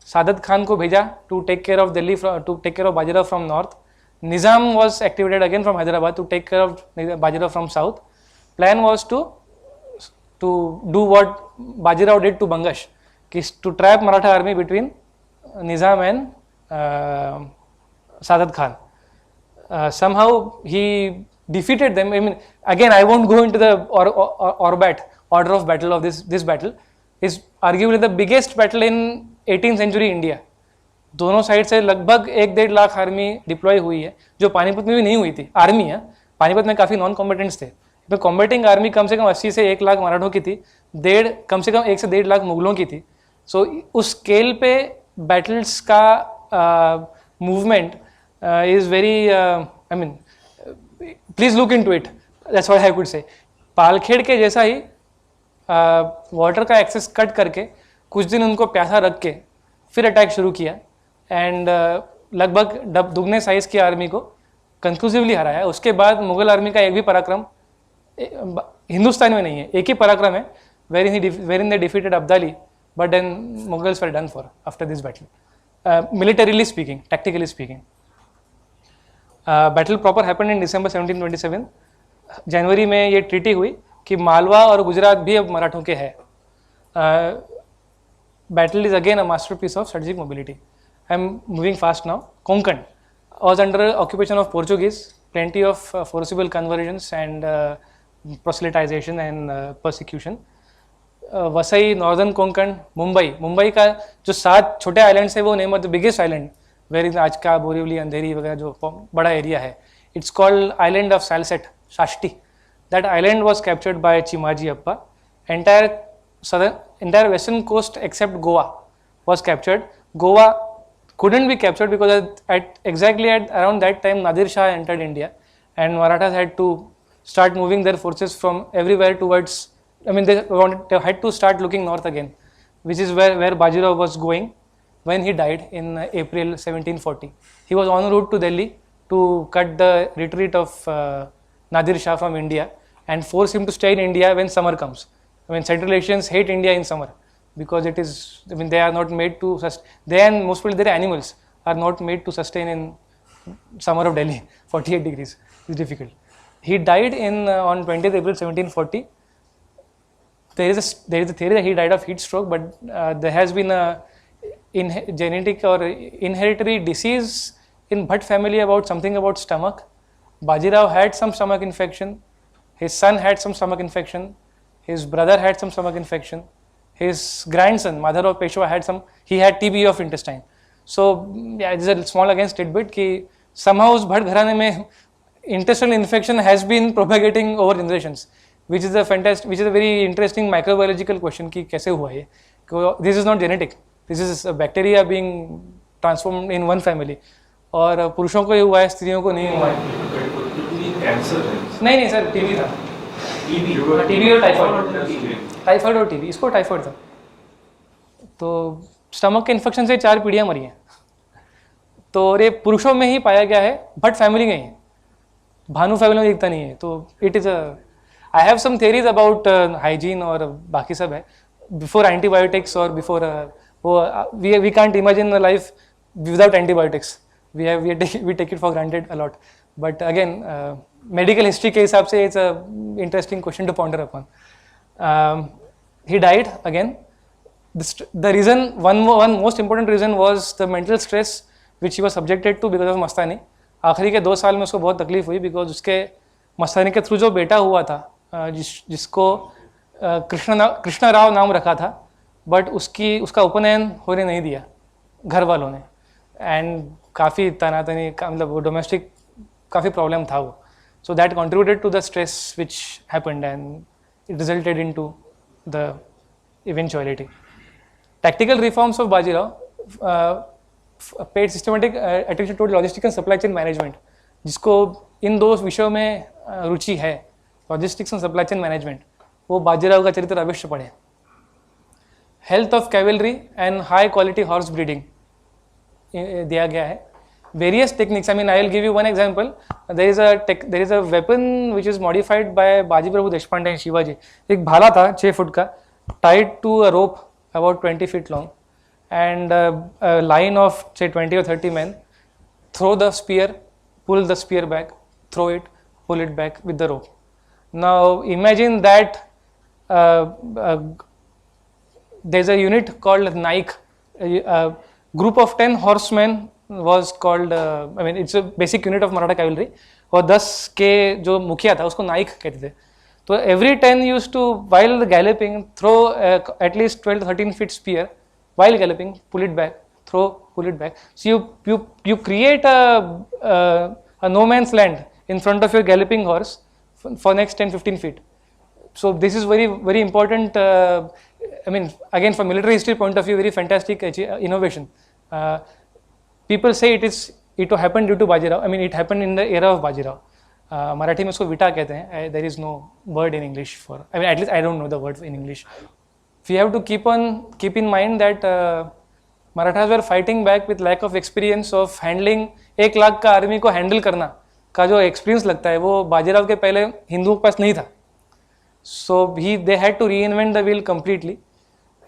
सादत खान को भेजा to take care of Bajirao from north. Nizam was activated again from Hyderabad to take care of Bajirao from south. Plan was to do what Bajirao did to Bangash, to trap Maratha army between Nizam and Sadat Khan. Somehow he defeated them. Again, I won't go into the order of battle of this battle. Is arguably the biggest battle in 18th century India. दोनों side से लगभग 1-1.5 lakh army deploy हुई है, जो पानीपत में भी नहीं हुई थी. आर्मी है, पानीपत में काफ़ी नॉन कॉम्बेटेंट्स थे, तो कॉम्बेटिंग आर्मी कम से कम 80 से 1 लाख मराठों की थी, कम से कम 1 से 1.5 लाख मुगलों की थी. सो उस स्केल पे बैटल्स का movement is very, please look into it, that's what I could say. Palkhed के जैसा ही वाटर का एक्सेस कट करके कुछ दिन उनको प्यासा रख के फिर अटैक शुरू किया, एंड लगभग दुगने साइज़ की आर्मी को कंक्लूसिवली हराया. उसके बाद मुगल आर्मी का एक भी पराक्रम हिंदुस्तान में नहीं है, एक ही पराक्रम है, wherein they defeated Abdali, but then Mughals were done for after this battle, militarily speaking, tactically speaking. Battle proper happened in December 1727. जनवरी में ये ट्रीटी हुई कि मालवा और गुजरात भी अब मराठों के हैं. Battle is again a masterpiece of strategic mobility. I am moving fast now. Konkan was under occupation of Portuguese. Plenty of forcible conversions and proselytization and persecution. Vasai, Northern Konkan, Mumbai का जो 7 छोटे islands है वो name of the biggest island, where in आज का बोरीवली, अंधेरी वगैरह जो बड़ा एरिया है. It's called island of Salsette, Shashti. That island was captured by Chimaji Appa. Entire western coast except Goa was captured. Goa couldn't be captured because exactly at around that time Nadir Shah entered India, and Marathas had to start moving their forces from everywhere towards, they had to start looking north again, which is where Bajirao was going when he died in April 1740. He was en route to Delhi to cut the retreat of Nadir Shah from India and force him to stay in India when summer comes. I mean, Central Asians hate India in summer because it is, I mean, they are not made to, they and most people, their animals are not made to sustain in summer of Delhi, 48 degrees. It's difficult. He died on 20th April 1740. There is a theory that he died of heat stroke, but there has been a genetic or inheritary disease in Bhatt family about something about stomach. Bajirao had some stomach infection. His son had some stomach infection. His brother had some stomach infection. His grandson, Madharao Peshwa, had TB of intestine. So yeah, this is a small again tidbit कि somehow उस भट्ट घराने में intestinal infection has been propagating over generations, which is a very interesting microbiological question कि कैसे हुआ ये? This is not genetic. This is a bacteria being transformed in one family. और पुरुषों को ये हुआ है, स्त्रियों को नहीं हुआ है. कैंसर है? नहीं सर, टीबी था. टीबी और टाइफाइड और टीबी, इसको टाइफाइड था. तो स्टमक के इन्फेक्शन से 4 पीढ़ियाँ मरी हैं. तो ये पुरुषों में ही पाया गया है, बट फैमिली में ही, भानु फैमिली में दिखता नहीं है. तो it is I have some theories about hygiene और बाकी सब है. बिफोर एंटीबायोटिक्स और before we can't imagine life without antibiotics. we take it for granted a lot. But again, medical history के हिसाब से it's a interesting question to ponder upon. He died again. The reason, one most important reason was the mental stress which he was subjected to because of मस्तानी. आखिरी के 2 साल में उसको बहुत तकलीफ हुई because उसके मस्तानी के थ्रू जो बेटा हुआ था, जिसको कृष्णा राव नाम रखा था, बट उसका उपनयन होने नहीं दिया घर वालों ने. एंड काफ़ी तनातनी, मतलब डोमेस्टिक काफ़ी प्रॉब्लम था वो. So that contributed to the stress which happened and it resulted into the eventuality. Tactical reforms of Bajirao paid systematic attention to logistic and supply chain management, जिसको इन 2 विषयों में रुचि है, logistics and supply chain management, वो बाजीराव का चरित्र अवश्य पढ़े. Health of cavalry and high quality horse breeding दिया गया है. Various techniques, I mean I will give you one example. There is a weapon which is modified by Baji Prabhu Deshpande and Shivaji. एक भाला था 6 फुट का, tied to a rope about 20 feet long, and a line of say 20 or 30 men throw the spear, pull the spear back, throw it, pull it back with the rope. Now imagine that there's a unit called Naik. A group of 10 horsemen was called, I mean it's a basic unit of Maratha cavalry, और 10 के जो मुखिया था उसको नाइक कहते थे. So every 10 used to, while galloping, throw at least 12 to 13 feet spear while galloping, pull it back, throw, pull it back. So you create a no man's land in front of your galloping horse for next 10-15 feet. So this is very very important. I mean, again, from military history point of view, very fantastic innovation. People say it happened due to Bajirao. I mean, it happened in the era of Bajirao. Marathi में उसको विटा कहते हैं. There is no word in English for, I mean at least I don't know the word in English. We have to keep in mind that Marathas were fighting back with lack of experience of handling. 1 lakh का army को handle करना का जो experience लगता है वो बाजीराव के पहले हिंदुओं के पास नहीं था. So they had to reinvent the wheel completely.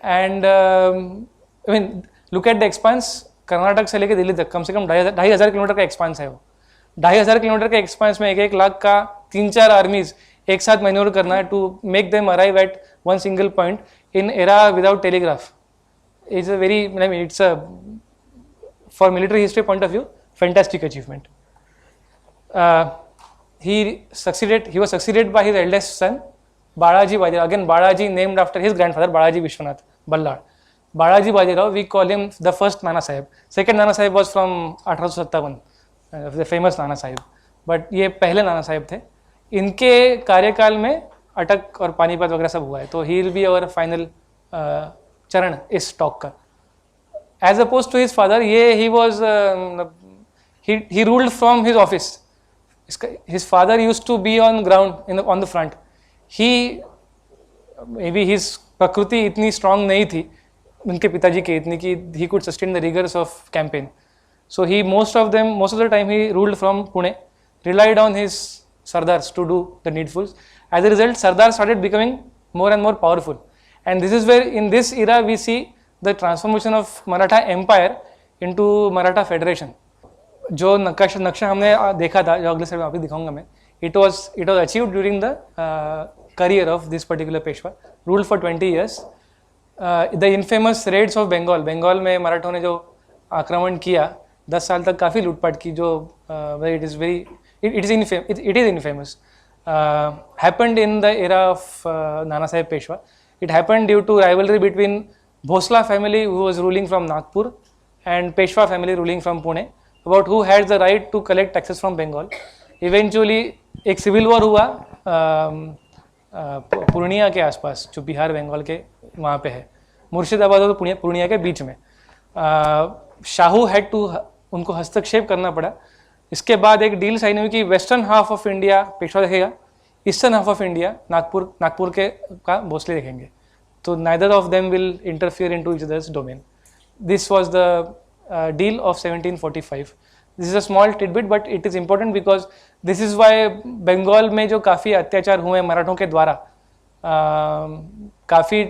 And I mean look at the expanse. Karnataka से लेकर दिल्ली तक कम से कम 2,500 किलोमीटर का एक्सपांस है वो. 2,500 किलोमीटर के एक्सपांस में 1 लाख का 3-4 आर्मीज एक साथ मैन्योर करना है to make them arrive at one single point in era without telegraph. It's a very, I mean it's a, for military history point of view, fantastic achievement. he was succeeded by his eldest son Balaji Bajirao. Again, Balaji named after his grandfather Balaji Vishwanath Ballad. Balaji Bajirao, we call him the first Nana Sahib. Second Nana Sahib was from 1857, the famous Nana Sahib. But ये पहले नाना साहिब थे. इनके कार्यकाल में अटक और पानीपत वगैरह सब हुआ है. तो he will be our final चरण इस टॉक का. As oppose to his father, ये he was, he ruled from his office. His father used to be on ground on the front. Maybe his प्रकृति इतनी strong नहीं थी उनके पिताजी के इतनी कि he could sustain the rigors of campaign. So most of the time he ruled from Pune, relied on his Sardars to do the needfuls. As a result, Sardar started becoming more and more powerful. And this is where, in this era, we see the transformation of Maratha Empire into Maratha Federation. जो नक्शा हमने देखा था, जो अगले side में आपको दिखाऊंगा मैं, it was achieved during the career of this particular Peshwa, ruled for 20 years. The infamous raids of Bengal में मराठों ने जो आक्रमण किया, 10 साल तक काफ़ी लूटपाट की, जो it is infamous. Happened in the era of Nana Sahib Peshwa. It happened due to rivalry between Bhosla family, who was ruling from Nagpur, and Peshwa family ruling from Pune, about who had the right to collect taxes from Bengal. Eventually एक civil war हुआ पूर्णिया के आसपास, जो बिहार बंगाल के वहाँ पे है, मुर्शिदाबाद और पूर्णिया के बीच में. शाहू हैड टू, उनको हस्तक्षेप करना पड़ा. इसके बाद एक डील साइन हुई कि western half of India Peshwa देखेगा, eastern half of India Nagpur के का भोसले देखेंगे. तो neither of them will interfere into each other's domain. This was the deal of 1745. This is a small tidbit, but it is important because this is why Bengal में जो काफ़ी अत्याचार हुए मराठों के द्वारा, काफ़ी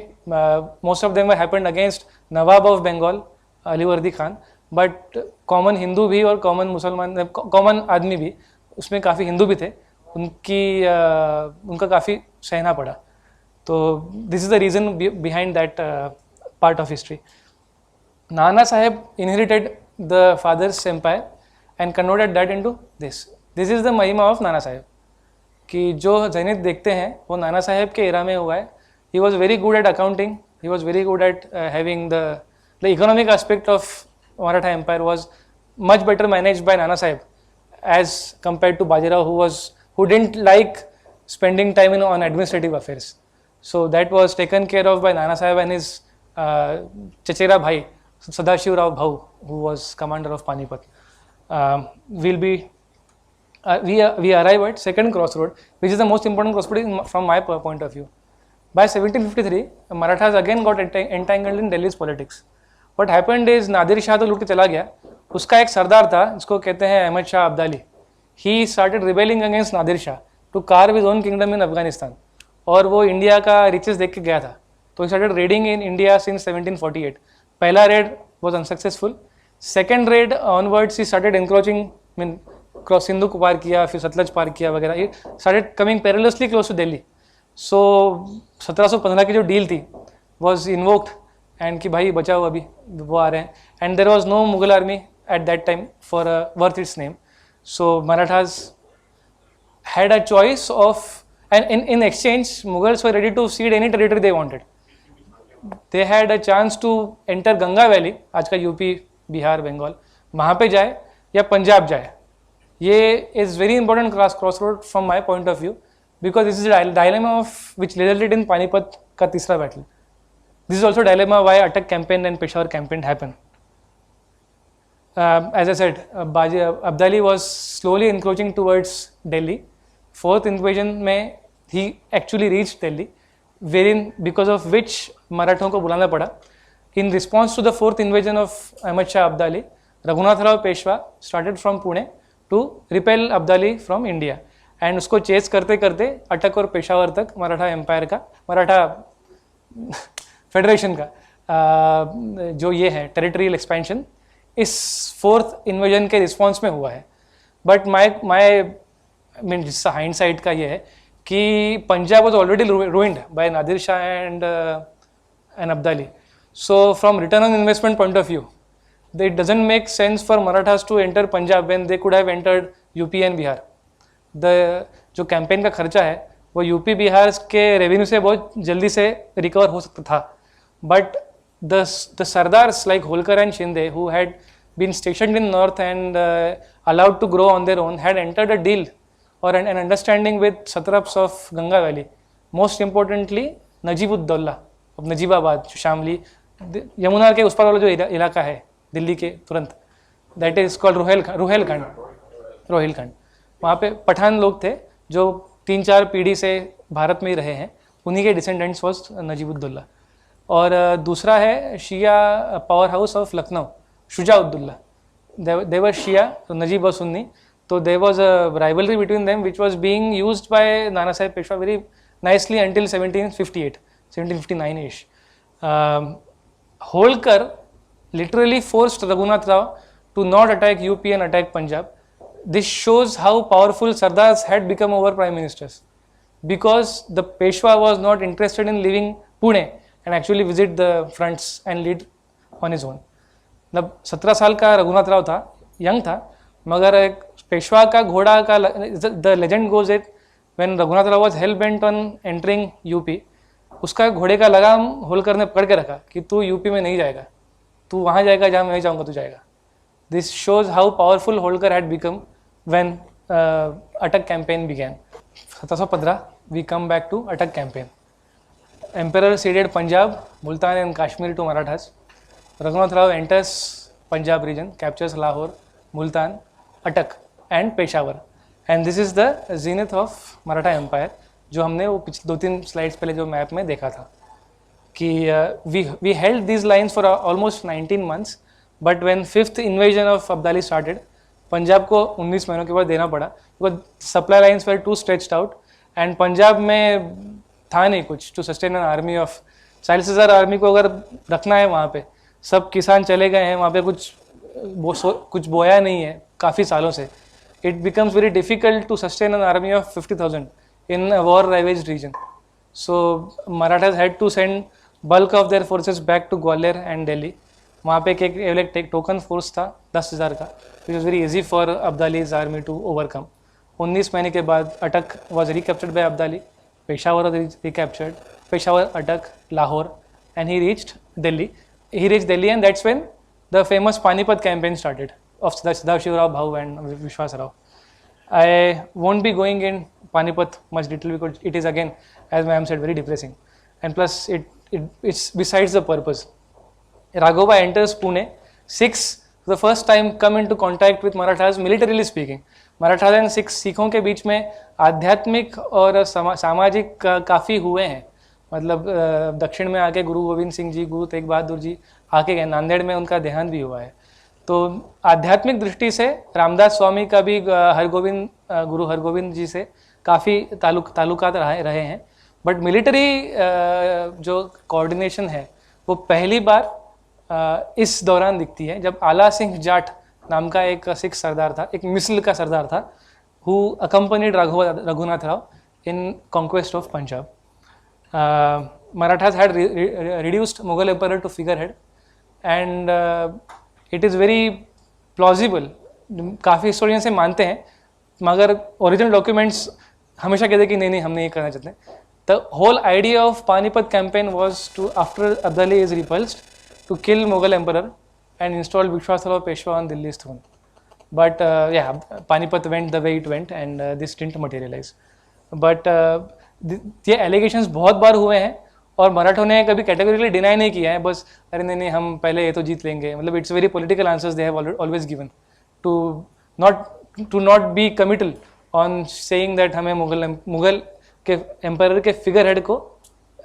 most of them happened against Nawab of Bengal Alivardi Khan, but common Hindu भी और कॉमन मुसलमान, कॉमन आदमी भी, उसमें काफ़ी हिंदू भी थे, उनका काफ़ी सहना पड़ा. तो this is the reason behind that part of history. Nana Saheb inherited the father's empire and converted that into this. This is the महिमा of नाना साहेब, कि जो जैनित देखते हैं वो नाना साहेब के एरा में हुआ है. He was very good at accounting. He was very good at having the economic aspect of Maratha Empire was much better managed by Nana Sahib as compared to Bajirao, who didn't like spending time on administrative affairs. So that was taken care of by Nana Sahib and his Chachera Bhai Sadashiv Rao Bhau, who was commander of Panipat. We arrive at second crossroad, which is the most important crossroad from my point of view. By 1753, Marathas again got entangled in Delhi's politics. What happened is Nadir Shah तो लूट के चला गया, उसका एक सरदार था जिसको कहते हैं Ahmad Shah Abdali. He started rebelling against Nadir Shah to carve his own kingdom in Afghanistan. और वो इंडिया का रिचेस देख के गया था, तो he started raiding in India since 1748. पहला red was unsuccessful. Second raid onwards he started encroaching, cross Sindhu को पार किया, फिर सतलज पार किया वगैरह. He started coming perilously close to Delhi. So 1715 की जो डील थी was invoked and कि भाई बचाओ, अभी वो आ रहे हैं. And there was no Mughal army at that time for worth its name. So Marathas had a choice of, and in exchange Mughals were ready to cede any territory they wanted. They had a chance to enter Ganga Valley, आज का UP Bihar Bengal, वहाँ पे जाए या पंजाब जाए. ये is very important cross road from my point of view, because this is dilemma of which resulted in Panipat का तीसरा battle. This is also dilemma why Attock campaign and Peshawar campaign happen. As I said, Abdali was slowly encroaching towards Delhi. Fourth invasion में ही actually reach Delhi, wherein because of which मराठों को बुलाना पड़ा. In response to the fourth invasion of Ahmad Shah Abdali, Raghunath Rao Peshwa started from Pune to repel Abdali from India. And उसको chess करते करते अटक और पेशावर तक मराठा एम्पायर का, मराठा फेडरेशन का जो ये है टेरिटरियल एक्सपेंशन, इस फोर्थ इन्वेजन के रिस्पॉन्स में हुआ है. बट माई जिसका हाइंडसाइट का ये है कि Punjab was already ruined by Nadir Shah and Abdali. So from return on investment point of view, it doesn't make sense for Marathas to enter Punjab when they could have entered UP and Bihar. जो campaign का खर्चा है वो UP Bihar के revenue से बहुत जल्दी से रिकवर हो सकता था. But the Sardars like Holkar and Shinde, who had been stationed in north and allowed to grow on their own, had entered a deal or an understanding with satraps of Ganga Valley. Most importantly, Najib-ud-Dawla of Najibabad, Shamli, Yamuna के उस पार वाला जो इलाका है दिल्ली के तुरंत, that is called Rohilkhand. वहाँ पे पठान लोग थे जो 3-4 पीढ़ी से भारत में ही रहे हैं, उन्हीं के डिसेंडेंट्स वॉज नजीबुद्दौला. और दूसरा है Shia power house of Lucknow, Shujauddaula. They were Shia, तो नजीब और सुन्नी. तो there was a rivalry between them which was being used by Nana Saheb Peshwa very nicely until 1758 1759 ish. Holkar literally forced Raghunath Rao to not attack UP and attack Punjab. This shows how powerful Sardars had become over prime ministers, because the Peshwa was not interested in leaving Pune and actually visit the fronts and lead on his own. मतलब 17 साल का रघुनाथ राव था, young था, मगर एक पेशवा का घोड़ा का the legend goes it when Raghunath Rao was hello bent on entering UP, उसका घोड़े का लगाम होलकर ने पकड़ के रखा कि तू यूपी में नहीं जाएगा, तू वहाँ जाएगा जहाँ मैं जाऊँगा तू जाएगा. This shows how powerful Holkar had become when Attock campaign began. 1715 we come back to Attock campaign. Emperor ceded Punjab, Multan and Kashmir to Marathas. Raghunath Rao enters Punjab region, captures Lahore, Multan, Atak and Peshawar. And this is the zenith of Maratha Empire, जो हमने वो पिछले 2-3 slides पहले जो map में देखा था कि we held these lines for almost 19 months, but when 5th invasion of Abdali started, Punjab को 19 महीनों के बाद देना पड़ा because supply lines were too stretched out and Punjab में था नहीं कुछ to sustain an army of 40,000 army को अगर रखना है वहाँ पे, सब किसान चले गए हैं वहाँ पे, कुछ बोया नहीं है काफ़ी सालों से. It becomes very difficult to sustain an army of 50,000 in a war ravaged region. So Marathas had to send bulk of their forces back to Gwalior and Delhi. वहाँ पे एक टोकन फोर्स था 10,000 का, which was very easy for Abdali's army to overcome. 19 महीने के बाद Attock was recaptured by Abdali, Peshawar was recaptured, Peshawar, Atak, Lahore, and he reached Delhi. And that's when the famous Panipat campaign started of Sadashiv Rao Bhau and Vishwas Rao. I won't be going in Panipat much detail because it is again, as ma'am said, very depressing. And plus, it's besides the purpose. Raghova enters Pune. Sikhs, for the first time, come into contact with Marathas, militarily speaking. Maratha and सिखों के बीच में आध्यात्मिक और सामाजिक काफ़ी हुए हैं. मतलब दक्षिण में आके गुरु गोविंद सिंह जी, गुरु तेग बहादुर जी आके गए, नांदेड़ में उनका देहांत भी हुआ है. तो आध्यात्मिक दृष्टि से रामदास स्वामी का भी गुरु हरगोविंद जी से काफ़ी ताल्लुकात रहे हैं. बट मिलिट्री जो कोऑर्डिनेशन है वो पहली बार इस दौरान दिखती है जब आला सिंह जाट नाम का एक सिख सरदार था, एक मिसल का सरदार था, who accompanied Raghunath Rao in conquest of Punjab. Marathas had reduced Mughal emperor to figurehead and it is very plausible. काफ़ी हिस्टोरियन से मानते हैं, मगर ओरिजिनल डॉक्यूमेंट्स हमेशा कहते कि नहीं हम नहीं करना चाहते. The whole idea of Panipat campaign was to, after Abdali is repulsed, to kill Mughal emperor and installed Vishwasrao Peshwa on Delhi's throne. But Panipat went the way it went and this didn't materialize. But ये allegations बहुत बार हुए हैं और मराठों ने कभी categorically deny नहीं किया है, बस अरे नहीं हम पहले ये तो जीत लेंगे. मतलब it's very political answers they have always given to not be committal on saying that हमें मुगल के एम्पायर के फिगर हेड को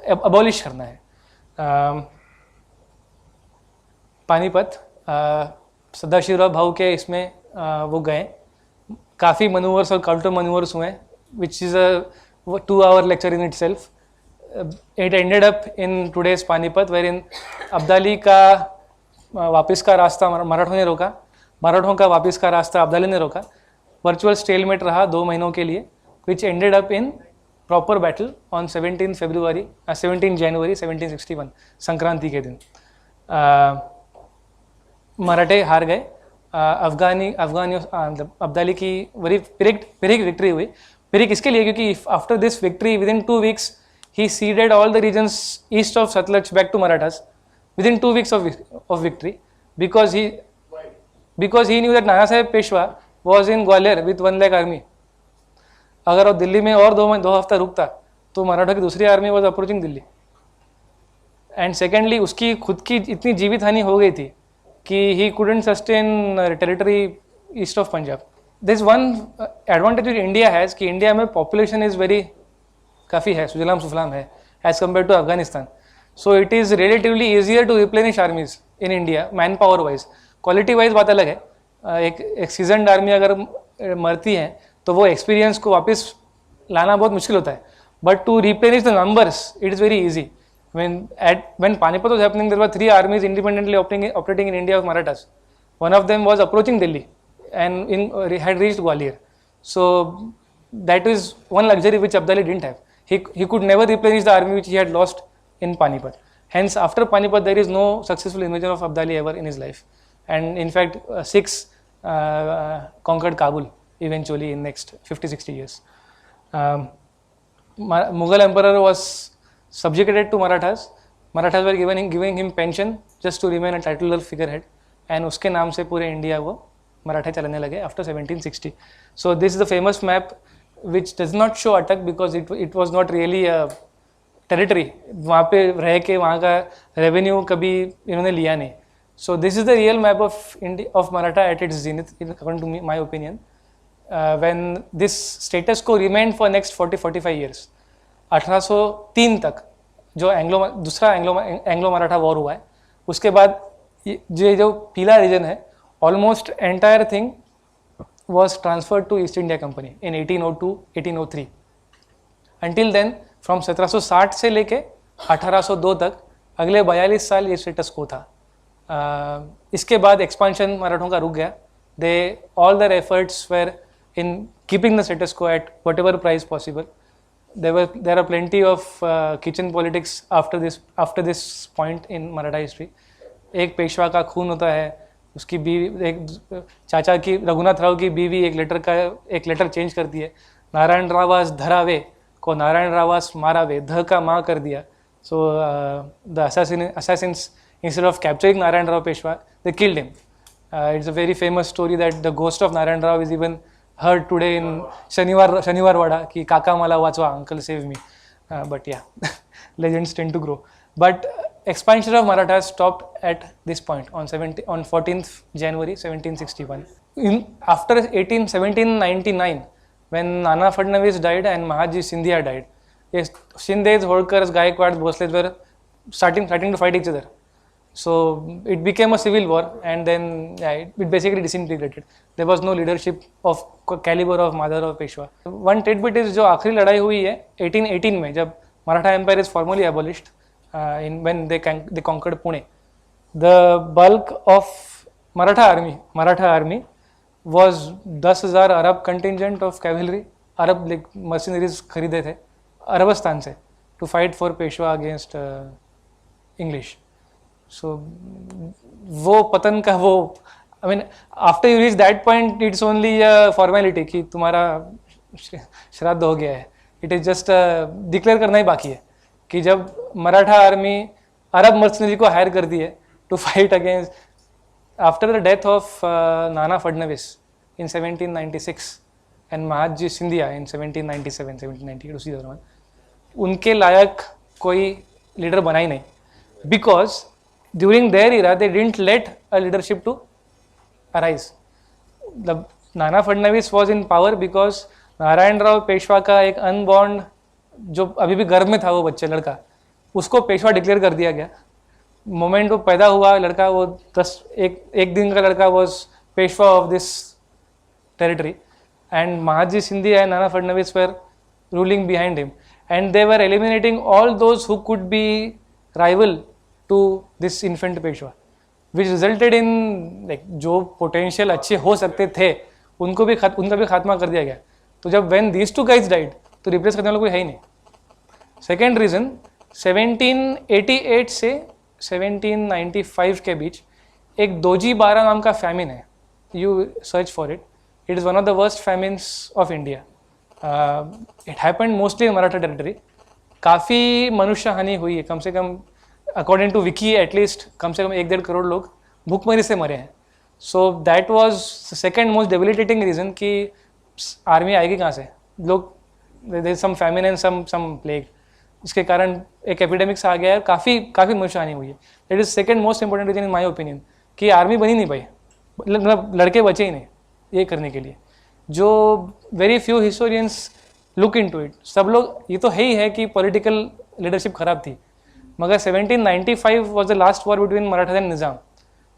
अबॉलिश करना है. पानीपत सदाशिवराव भाऊ के इसमें वो गए, काफ़ी मनूवर्स और काउंटर मनूवर्स हुए, which is a 2-hour lecture in itself. It ended up in today's Panipat wherein Abdali का वापस का रास्ता मराठों ने रोका, मराठों का वापस का रास्ता अब्दाली ने रोका. वर्चुअल स्टेलमेट रहा 2 महीनों के लिए, विच ended up in proper battle on 17 जनवरी 1761 संक्रांति के दिन. मराठे हार गए. अब्दाली की बड़ी पिरिक विक्ट्री हुई. पिरिक इसके लिए क्योंकि after this victory with in 2 weeks he ceded all the regions east of Satluj back to Marathas within 2 weeks of victory because he knew that Nana Sahib Peshwa was in Gwalior with 1 lakh army. अगर वो दिल्ली में और 2 हफ्ता रुकता तो मराठा की दूसरी army was approaching Delhi. And secondly उसकी खुद की इतनी जीवित हानि हो गई थी कि he couldn't sustain territory east of Punjab. This one advantage India has कि इंडिया में पॉपुलेशन इज़ वेरी काफ़ी है, सुजलाम सुफलाम है as compared to Afghanistan. So it is relatively easier to replenish armies in India manpower wise. Quality wise बात अलग है. एक सीजनड आर्मी अगर मरती हैं तो वो एक्सपीरियंस को वापस लाना बहुत मुश्किल होता है. But to replenish the numbers it is very easy. When Panipat was happening, there were 3 armies independently operating in India of Marathas. One of them was approaching Delhi and had reached Gwalior. So that is one luxury which Abdali didn't have. He could never replenish the army which he had lost in Panipat. Hence, after Panipat, there is no successful invasion of Abdali ever in his life. And in fact, Sikhs conquered Kabul eventually in next 50-60 years. Mughal emperor was subjugated to Marathas. Marathas were giving him pension just to remain a titular figurehead, and उसके नाम से पूरे India वो मराठा चलाने लगे after 1760. So this is the famous map which does not show Attock because it was not really a territory. वहाँ पे रह के वहाँ का revenue कभी इन्होंने लिया नहीं. So this is the real map of India of Maratha at its zenith, according to me, my opinion. When this status quo remained for next 40-45 years. 1803 तक जो दूसरा एंग्लो मराठा वॉर हुआ है, उसके बाद ये जो पीला रीजन है, almost entire thing was transferred to East India Company in 1802-1803. Until then from 1760 से लेके 1802 तक अगले 42 साल ये स्टेटस को था. इसके बाद एक्सपांशन मराठों का रुक गया. They all their efforts were in keeping the status quo at whatever price possible. There are plenty of kitchen politics after this point in Maratha history. एक पेशवा का खून होता है, उसकी बीवी, एक चाचा की, रघुनाथ राव की बीवी एक लेटर चेंज करती है. नारायण रावास धरावे को नारायण रावास मारावे, ध का माँ कर दिया. So the assassins instead of capturing Narayan Rao Peshwa, they killed him. It's a very famous story that the ghost of Narayan Rao is even heard today in Shaniwar Wada ki kaka mala wachwa, uncle save me. But yeah, legends tend to grow. But expansion of Marathas stopped at this point on 14th January 1761. After 1799, when Nana Fadnavis died and Mahatma Scindia died, yes, Shindes, Holkars, Gaikwads, Bhosles were starting to fight each other. So it became a civil war, and then it basically disintegrated. There was no leadership of caliber of Madhur or Peshwa. One tidbit is जो आखिरी लड़ाई हुई है 1818 में, जब Maratha Empire is formally abolished, when they conquered Pune. The bulk of Maratha army was 10,000 Arab contingent of cavalry. Arab like mercenaries खरीदे थे अरबस्तान से to fight for Peshwa against English. So वो पतन का वो, I mean after you reach that point it's only a formality कि तुम्हारा श्राद्ध हो गया है. It is just डिक्लेयर करना ही बाकी है कि जब मराठा आर्मी अरब मर्सनरी को हायर कर दी है to fight against after the death of Nana Fadnavis in 1796 and Mahatma Scindia in 1797-1798 उसी दौरान उनके लायक कोई लीडर बना ही नहीं, because during their era they didn't let a leadership to arise. The Nana Fadnavis was in power because Narayan Rao Peshwa का एक unborn जो अभी भी गर्भ में था वो बच्चा लड़का, उसको पेशवा डिक्लेयर कर दिया गया. मोमेंट वो पैदा हुआ लड़का, वो एक दिन का लड़का was Peshwa of this territory, and Mahaji Scindia and Nana Phadnavis were ruling behind him, and they were eliminating all those who could be rival to this infant Peshwa, which resulted in like जो पोटेंशियल अच्छे हो सकते थे उनका भी खात्मा कर दिया गया. तो जब when these two guys died तो रिप्लेस करने वाला कोई है ही नहीं. सेकेंड रीज़न, 1788 से 1795 के बीच एक दोजी 12 नाम का फैमिन है. You search for it. It is one of the worst famines of India. It happened mostly in Maratha territory. काफ़ी मनुष्य हानि हुई है, कम से कम अकॉर्डिंग टू विकी एटलीस्ट कम से कम 1-1.5 करोड़ लोग भूखमरी से मरे हैं. So that was second most debilitating reason कि आर्मी आएगी कहाँ से. लोग some famine and some plague, इसके कारण एक एपिडेमिक्स आ गया है, काफ़ी मनुष्य हानि हुई है. That is second most important reason in my opinion कि आर्मी बनी नहीं पाई, मतलब लड़के बचे ही नहीं ये करने के लिए. जो very few historians look into it. सब लोग ये तो है ही है कि पॉलिटिकल लीडरशिप खराब थी, मगर 1795 was the last war between Maratha and Nizam.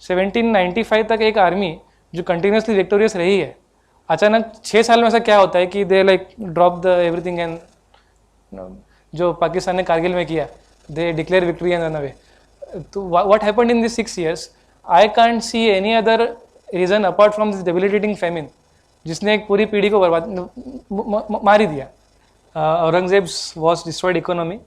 1795 तक एक आर्मी जो कंटिन्यूसली विक्टोरियस रही है अचानक 6 साल में ऐसा क्या होता है कि they like drop the everything and जो पाकिस्तान ने कारगिल में किया, they declare victory and run away. तो what happened in this 6 years? I can't see any other reason apart from this debilitating famine जिसने एक पूरी पीढ़ी को बर्बाद मार ही दिया. Aurangzeb's was destroyed economy,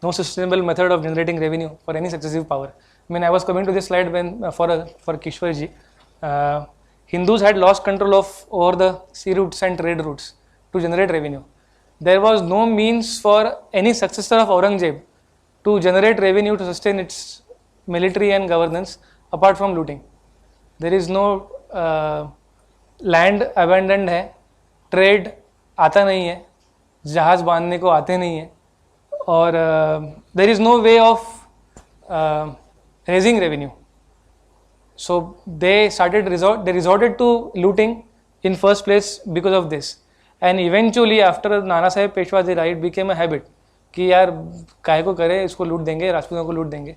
no sustainable method of generating revenue for any successive power. I mean, I was coming to this slide when for Kishwar ji, Hindus had lost control of over the sea routes and trade routes to generate revenue. There was no means for any successor of Aurangzeb to generate revenue to sustain its military and governance apart from looting. There is no land abandoned है, trade आता नहीं है, जहाज बांधने को आते नहीं है, और there is no way of raising revenue. So they resorted to looting in first place because of this. And eventually after Nana Sahib Peshwa ji died, it became a habit कि यार काहे को करे, इसको लूट देंगे, राजपूतों को लूट देंगे.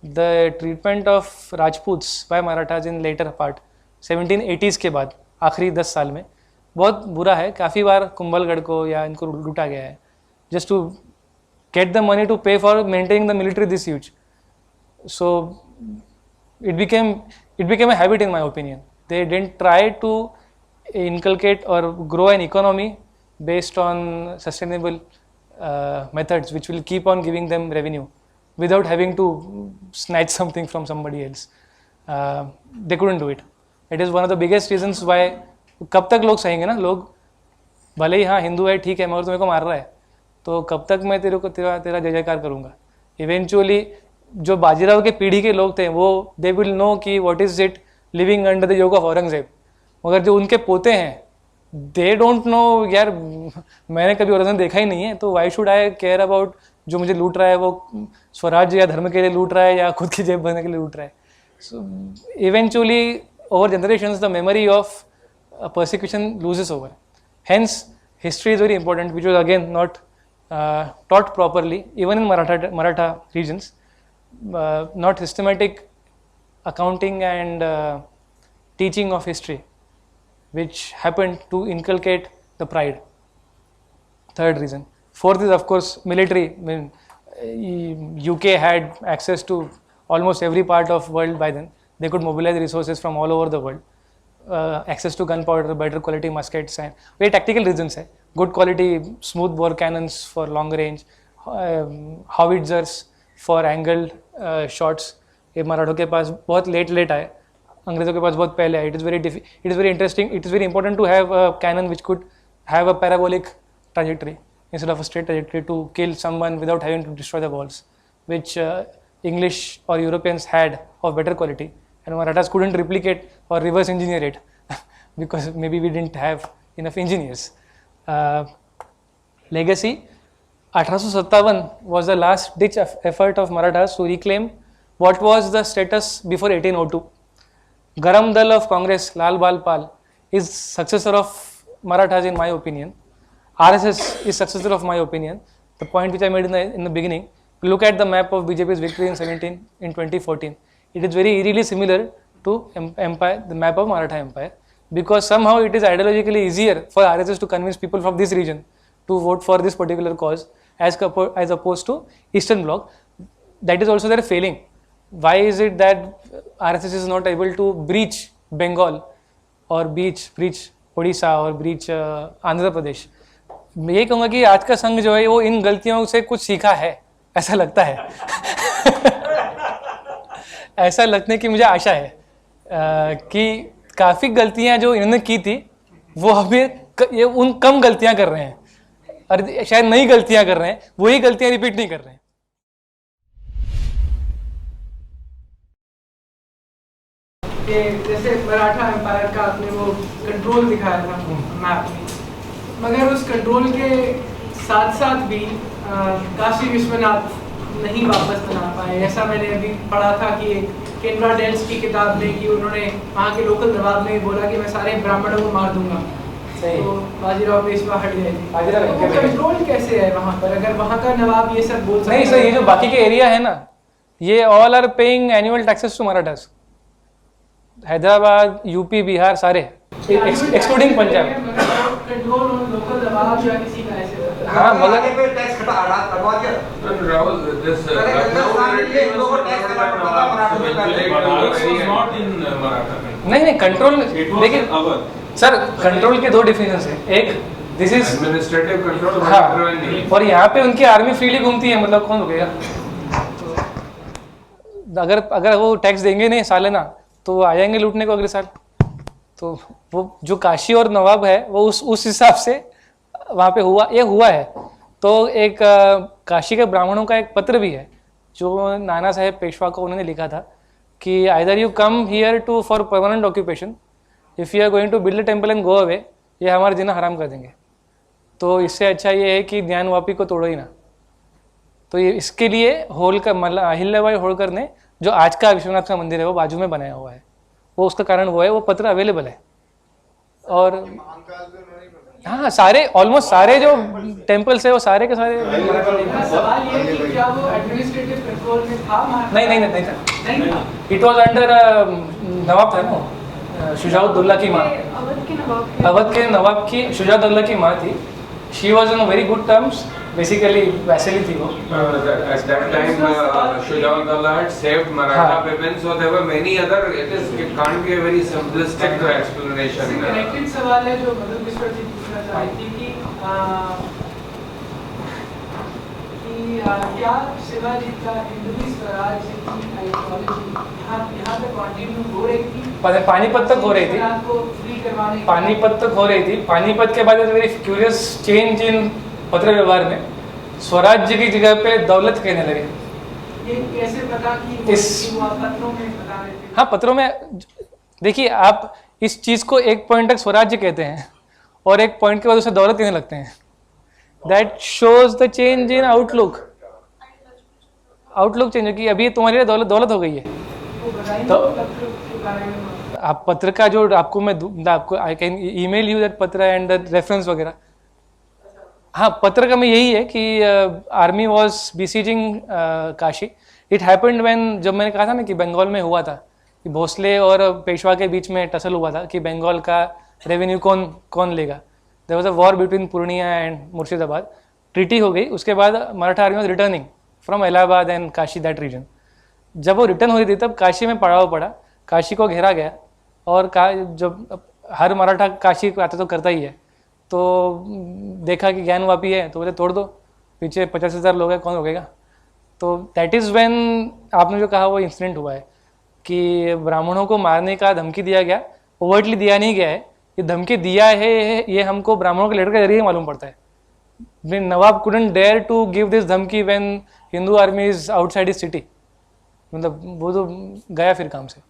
The treatment of Rajputs by Marathas in later part 1780s के बाद आखिरी 10 साल में बहुत बुरा है. काफ़ी बार कुंभलगढ़ को या इनको लूटा गया है just to get the money to pay for maintaining the military this huge. So it became a habit in my opinion. They didn't try to inculcate or grow an economy based on sustainable methods which will keep on giving them revenue without having to snatch something from somebody else. They couldn't do it. It is one of the biggest reasons why. कब तक लोग सहेंगे ना, लोग भले ही हाँ हिंदू है ठीक है मगर तुम्हें को मार रहा है तो कब तक मैं तेरा जय जयकार करूँगा. इवेंचुअली जो बाजीराव के पीढ़ी के लोग थे वो दे विल नो कि what is it living under the yoke of Aurangzeb, मगर जो उनके पोते हैं दे डोंट नो यार मैंने कभी औरंगजेब देखा ही नहीं है तो why should I care about जो मुझे लूट रहा है वो स्वराज्य या धर्म के लिए लूट रहा है या खुद की जेब भरने के लिए लूट रहा है. So eventually over generations the memory of persecution loses over. Hence history is very important, which was again not taught properly even in Maratha regions. Not systematic accounting and teaching of history which happened to inculcate the pride. Third reason. Fourth is of course military. I mean, UK had access to almost every part of world by then. They could mobilize resources from all over the world. Access to gunpowder, better quality muskets, and very tactical reasons है. Good quality smooth bore cannons for long range, howitzers for angled shots. ये मराठों के पास बहुत late आए, अंग्रेजों के पास बहुत पहले आए. It is very interesting. It is very important to have a cannon which could have a parabolic trajectory instead of a straight trajectory to kill someone without having to destroy the walls, which English or Europeans had of better quality. And Marathas couldn't replicate or reverse engineer it because maybe we didn't have enough engineers. Legacy. 1857 was the last ditch effort of Marathas to reclaim what was the status before 1802. Garam Dal of Congress, Lal Bal Pal, is successor of Marathas in my opinion. RSS is successor of my opinion. The point which I made in the beginning, look at the map of BJP's victory in 2014. It is very eerily similar to empire, the map of Maratha Empire, because somehow it is ideologically easier for RSS to convince people from this region to vote for this particular cause as opposed to Eastern Bloc. That is also their failing. Why is it that RSS is not able to breach Bengal or breach Odisha or breach Andhra Pradesh? मैं ये कहूँगा कि आज का संघ जो है वो इन गलतियों से कुछ सीखा है, ऐसा लगता है. ऐसा लगने की मुझे आशा है कि काफ़ी गलतियां जो इन्होंने की थी वो अभी ये उन कम गलतियां कर रहे हैं और शायद नई गलतियां कर रहे हैं, वही गलतियां रिपीट नहीं कर रहे हैं. जैसे मराठा एम्पायर का आपने वो कंट्रोल दिखाया था मैप में, मगर उस कंट्रोल के साथ साथ भी काशी विश्वनाथ नहीं वापस बना पाए. ऐसा मैंने अभी पढ़ा था कि केनरा डेल्स की किताब में कि उन्होंने वहाँ के लोकल नवाब ने बोला कि मैं सारे ब्राह्मणों को मार दूंगा. तो बाजीराव पेशवा हट गए थे. तो कंट्रोल कैसे है वहाँ पर अगर वहाँ का नवाब ये सब बोल सकता है? नहीं सर, ये जो बाकी के एरिया है ना, ये all are paying annual taxes to Marathas. Hyderabad, UP, Bihar सारे. Excluding Punjab. Control on local दबाव या किसी का ऐसे होता है। हाँ मगर टैक्स हटवा दिया Rahul, this not in Maratha. नहीं नहीं कंट्रोल It was देखिए our सर, कंट्रोल के दो डिफिनेशन है। एक दिस इज administrative control. हाँ, नहीं. और यहाँ पे उनकी आर्मी फ्रीली घूमती है, मतलब कौन रुकेगा? अगर अगर वो टैक्स देंगे नहीं सालाना तो वो आ जाएंगे लूटने को अगले साल। तो वो जो काशी और नवाब है वो उस हिसाब से वहाँ पे हुआ है। तो एक काशी के ब्राह्मणों का एक पत्र भी है जो नाना साहेब पेशवा को उन्होंने लिखा था कि either you come here to for permanent occupation, if you are going to build a temple and go away, ये हमारा जीना हराम कर देंगे। तो इससे अच्छा ये है कि ज्ञान वापी को तोड़ो ही ना। तो ये इसके लिए होलकर मतलब अहिल्याबाई होलकर ने जो आज का विश्वनाथ का मंदिर है वो बाजू में बनाया हुआ है, वो उसका कारण वो है, वो पत्र अवेलेबल है। और हाँ सारे ऑलमोस्ट सारे जो टेम्पल्स है वो सारे के सारे मेरा सवाल ये है कि क्या वो एडमिनिस्ट्रेटिव कंट्रोल में था महाराष्ट्र? नहीं था। नहीं था। इट वॉज अंडर नवाब था ना, शुजाउद्दौला की माँ, अवध के नवाब की शुजाउद्दौला की माँ थी। She was in very good terms, basically वैसे थी वो। At that time, Shujaudullah had saved Maratha हाँ. women, so there were many other. It can't be a very simplistic explanation. Connected सवाल है जो मधु मिश्रा जी पूछना चाह रही थी कि क्या शिवाजी का हिंदवी स्वराज की आइडियोलॉजी यहाँ पे कंटिन्यू हो रही थी? पानीपत तक हो रही थी, को फ्री करवाने पानीपत तक हो रही थी। पानीपत के बाद वेरी क्यूरियस चेंज इन पत्र व्यवहार में स्वराज्य की जगह पे दौलत कहने लगे। ये कैसे पता कि वो पत्रों में बता रहे थे? हाँ पत्रों में देखिए, आप इस चीज को एक पॉइंट तक स्वराज्य कहते हैं और एक पॉइंट के बाद उसे दौलत कहने लगते हैं। That shows the change in outlook change की अभी तुम्हारे लिए दौलत हो गई है। वो बताएंगे तो पत्र के बारे में? आप पत्र का जो आपको मैं आपको I can email you that पत्र एंड द रेफरेंस वगैरह। हाँ पत्र का में यही है कि army was besieging Kashi. It happened when, जब मैंने कहा था ना कि बंगाल में हुआ था कि भोसले और पेशवा के बीच में टसल हुआ था कि बंगाल का रेवेन्यू कौन लेगा। There was a war between Purnia and Murshidabad. Treaty हो गई, उसके बाद Maratha army was returning from Allahabad and Kashi, that region. जब वो रिटर्न हो रही थी तब काशी में पड़ाव पड़ा, काशी को घेरा गया और जब हर मराठा काशी को आता तो करता ही है, तो देखा कि ज्ञान वापी है तो बोले तोड़ दो, पीछे 50,000 लोग हैं, कौन रोकेगा। तो दैट इज़ व्हेन आपने जो कहा वो इंसिडेंट हुआ है कि ब्राह्मणों को मारने का धमकी दिया गया। ओवर्टली दिया नहीं गया है, ये धमकी दिया है ये हमको ब्राह्मणों के लेटर के जरिए मालूम पड़ता है। Nawab couldn't dare to give this धमकी when Hindu army is outside is city, मतलब वो तो गया फिर काम से।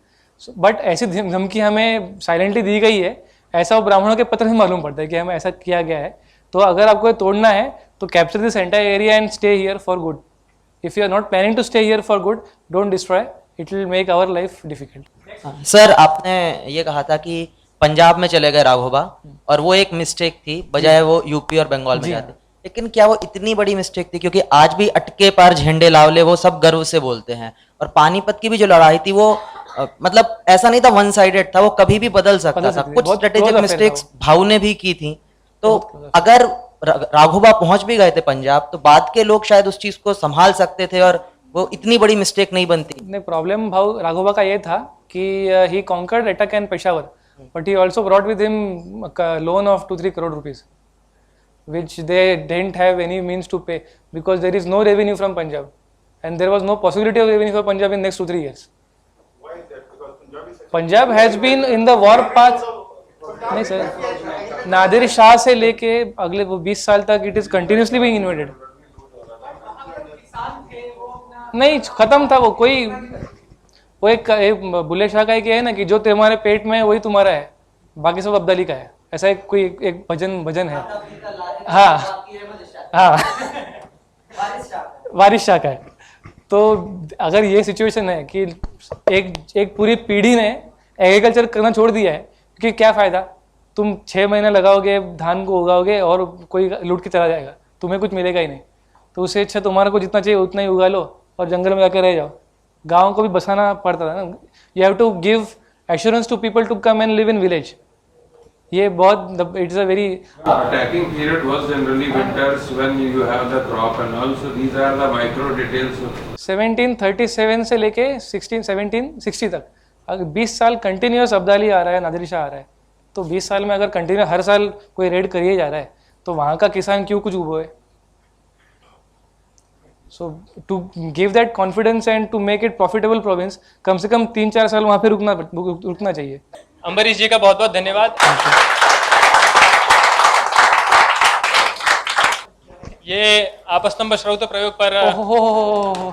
बट ऐसी धमकी हमें साइलेंटली दी गई है, ऐसा वो ब्राह्मणों के पत्र में मालूम पड़ता है कि हमें ऐसा किया गया है। तो अगर आपको तोड़ना है तो capture this entire area and stay here for good. If you are not planning to stay here for good, don't destroy, it will make our life difficult. Sir आपने ये कहा था कि पंजाब में चले गए राघोबा और वो एक मिस्टेक थी, बजाय वो यूपी और बंगाल में जाते। लेकिन क्या वो इतनी बड़ी मिस्टेक थी? क्योंकि आज भी अटके पार झंडे लावले वो सब गर्व से बोलते हैं। और पानीपत की भी जो लड़ाई थी वो मतलब ऐसा नहीं था वन साइडेड था, वो कभी भी बदल सकता था। कुछ स्ट्रेटेजिक मिस्टेक्स भाऊ ने भी की थी। तो अगर राघोबा पहुंच भी गए थे पंजाब तो बाद के लोग शायद उस चीज को संभाल सकते थे और वो इतनी बड़ी मिस्टेक नहीं बनती। नहीं, प्रॉब्लम भाऊ राघोबा का ये था कि ही कॉन्कर्ड अटक and Peshawar, but he also brought with him loan of 2-3 crore rupees which they didn't have any means to pay because there is no revenue from Punjab and there was no possibility of revenue for Punjab in next 2-3 years. Why is that? Because Punjab has been in the war path. नहीं sir, Nadir Shah से लेके अगले 20 साल तक it is continuously being invaded. नहीं खत्म था वो, कोई वो एक बुल्ले शाह का एक है ना कि जो तुम्हारे पेट में है वही तुम्हारा है, बाकी सब अब्दाली का है। ऐसा एक कोई एक भजन है। हाँ हाँ वारिस शाह का है। तो अगर ये सिचुएशन है कि एक पूरी पीढ़ी ने एग्रीकल्चर करना छोड़ दिया है, क्योंकि क्या फ़ायदा, तुम 6 महीने लगाओगे धान को उगाओगे और कोई लूट के चला जाएगा, तुम्हें कुछ मिलेगा ही नहीं। तो उससे अच्छा तुम्हारा को जितना चाहिए उतना ही उगा लो और जंगल में जाकर रह जाओ। गाँव को भी बसाना पड़ता था ना। You have to give assurance to people to come and live in village. ये बहुत it's a very Attacking period was generally winters when you have the crop and also these are the micro details. 1737 से लेके 1760 तक अगर 20 साल continuous Abdali आ रहा है, नादिर शाह आ रहा है, तो 20 साल में अगर कंटिन्यू हर साल कोई रेड करिए जा रहा है तो वहाँ का किसान क्यों कुछ उबो है? So to give that confidence and to make it profitable province, कम से कम 3-4 साल वहाँ पे रुकना चाहिए। अम्बरीश जी का बहुत बहुत धन्यवाद। ये आपस्तंभ श्रौत प्रयोग पर ओहो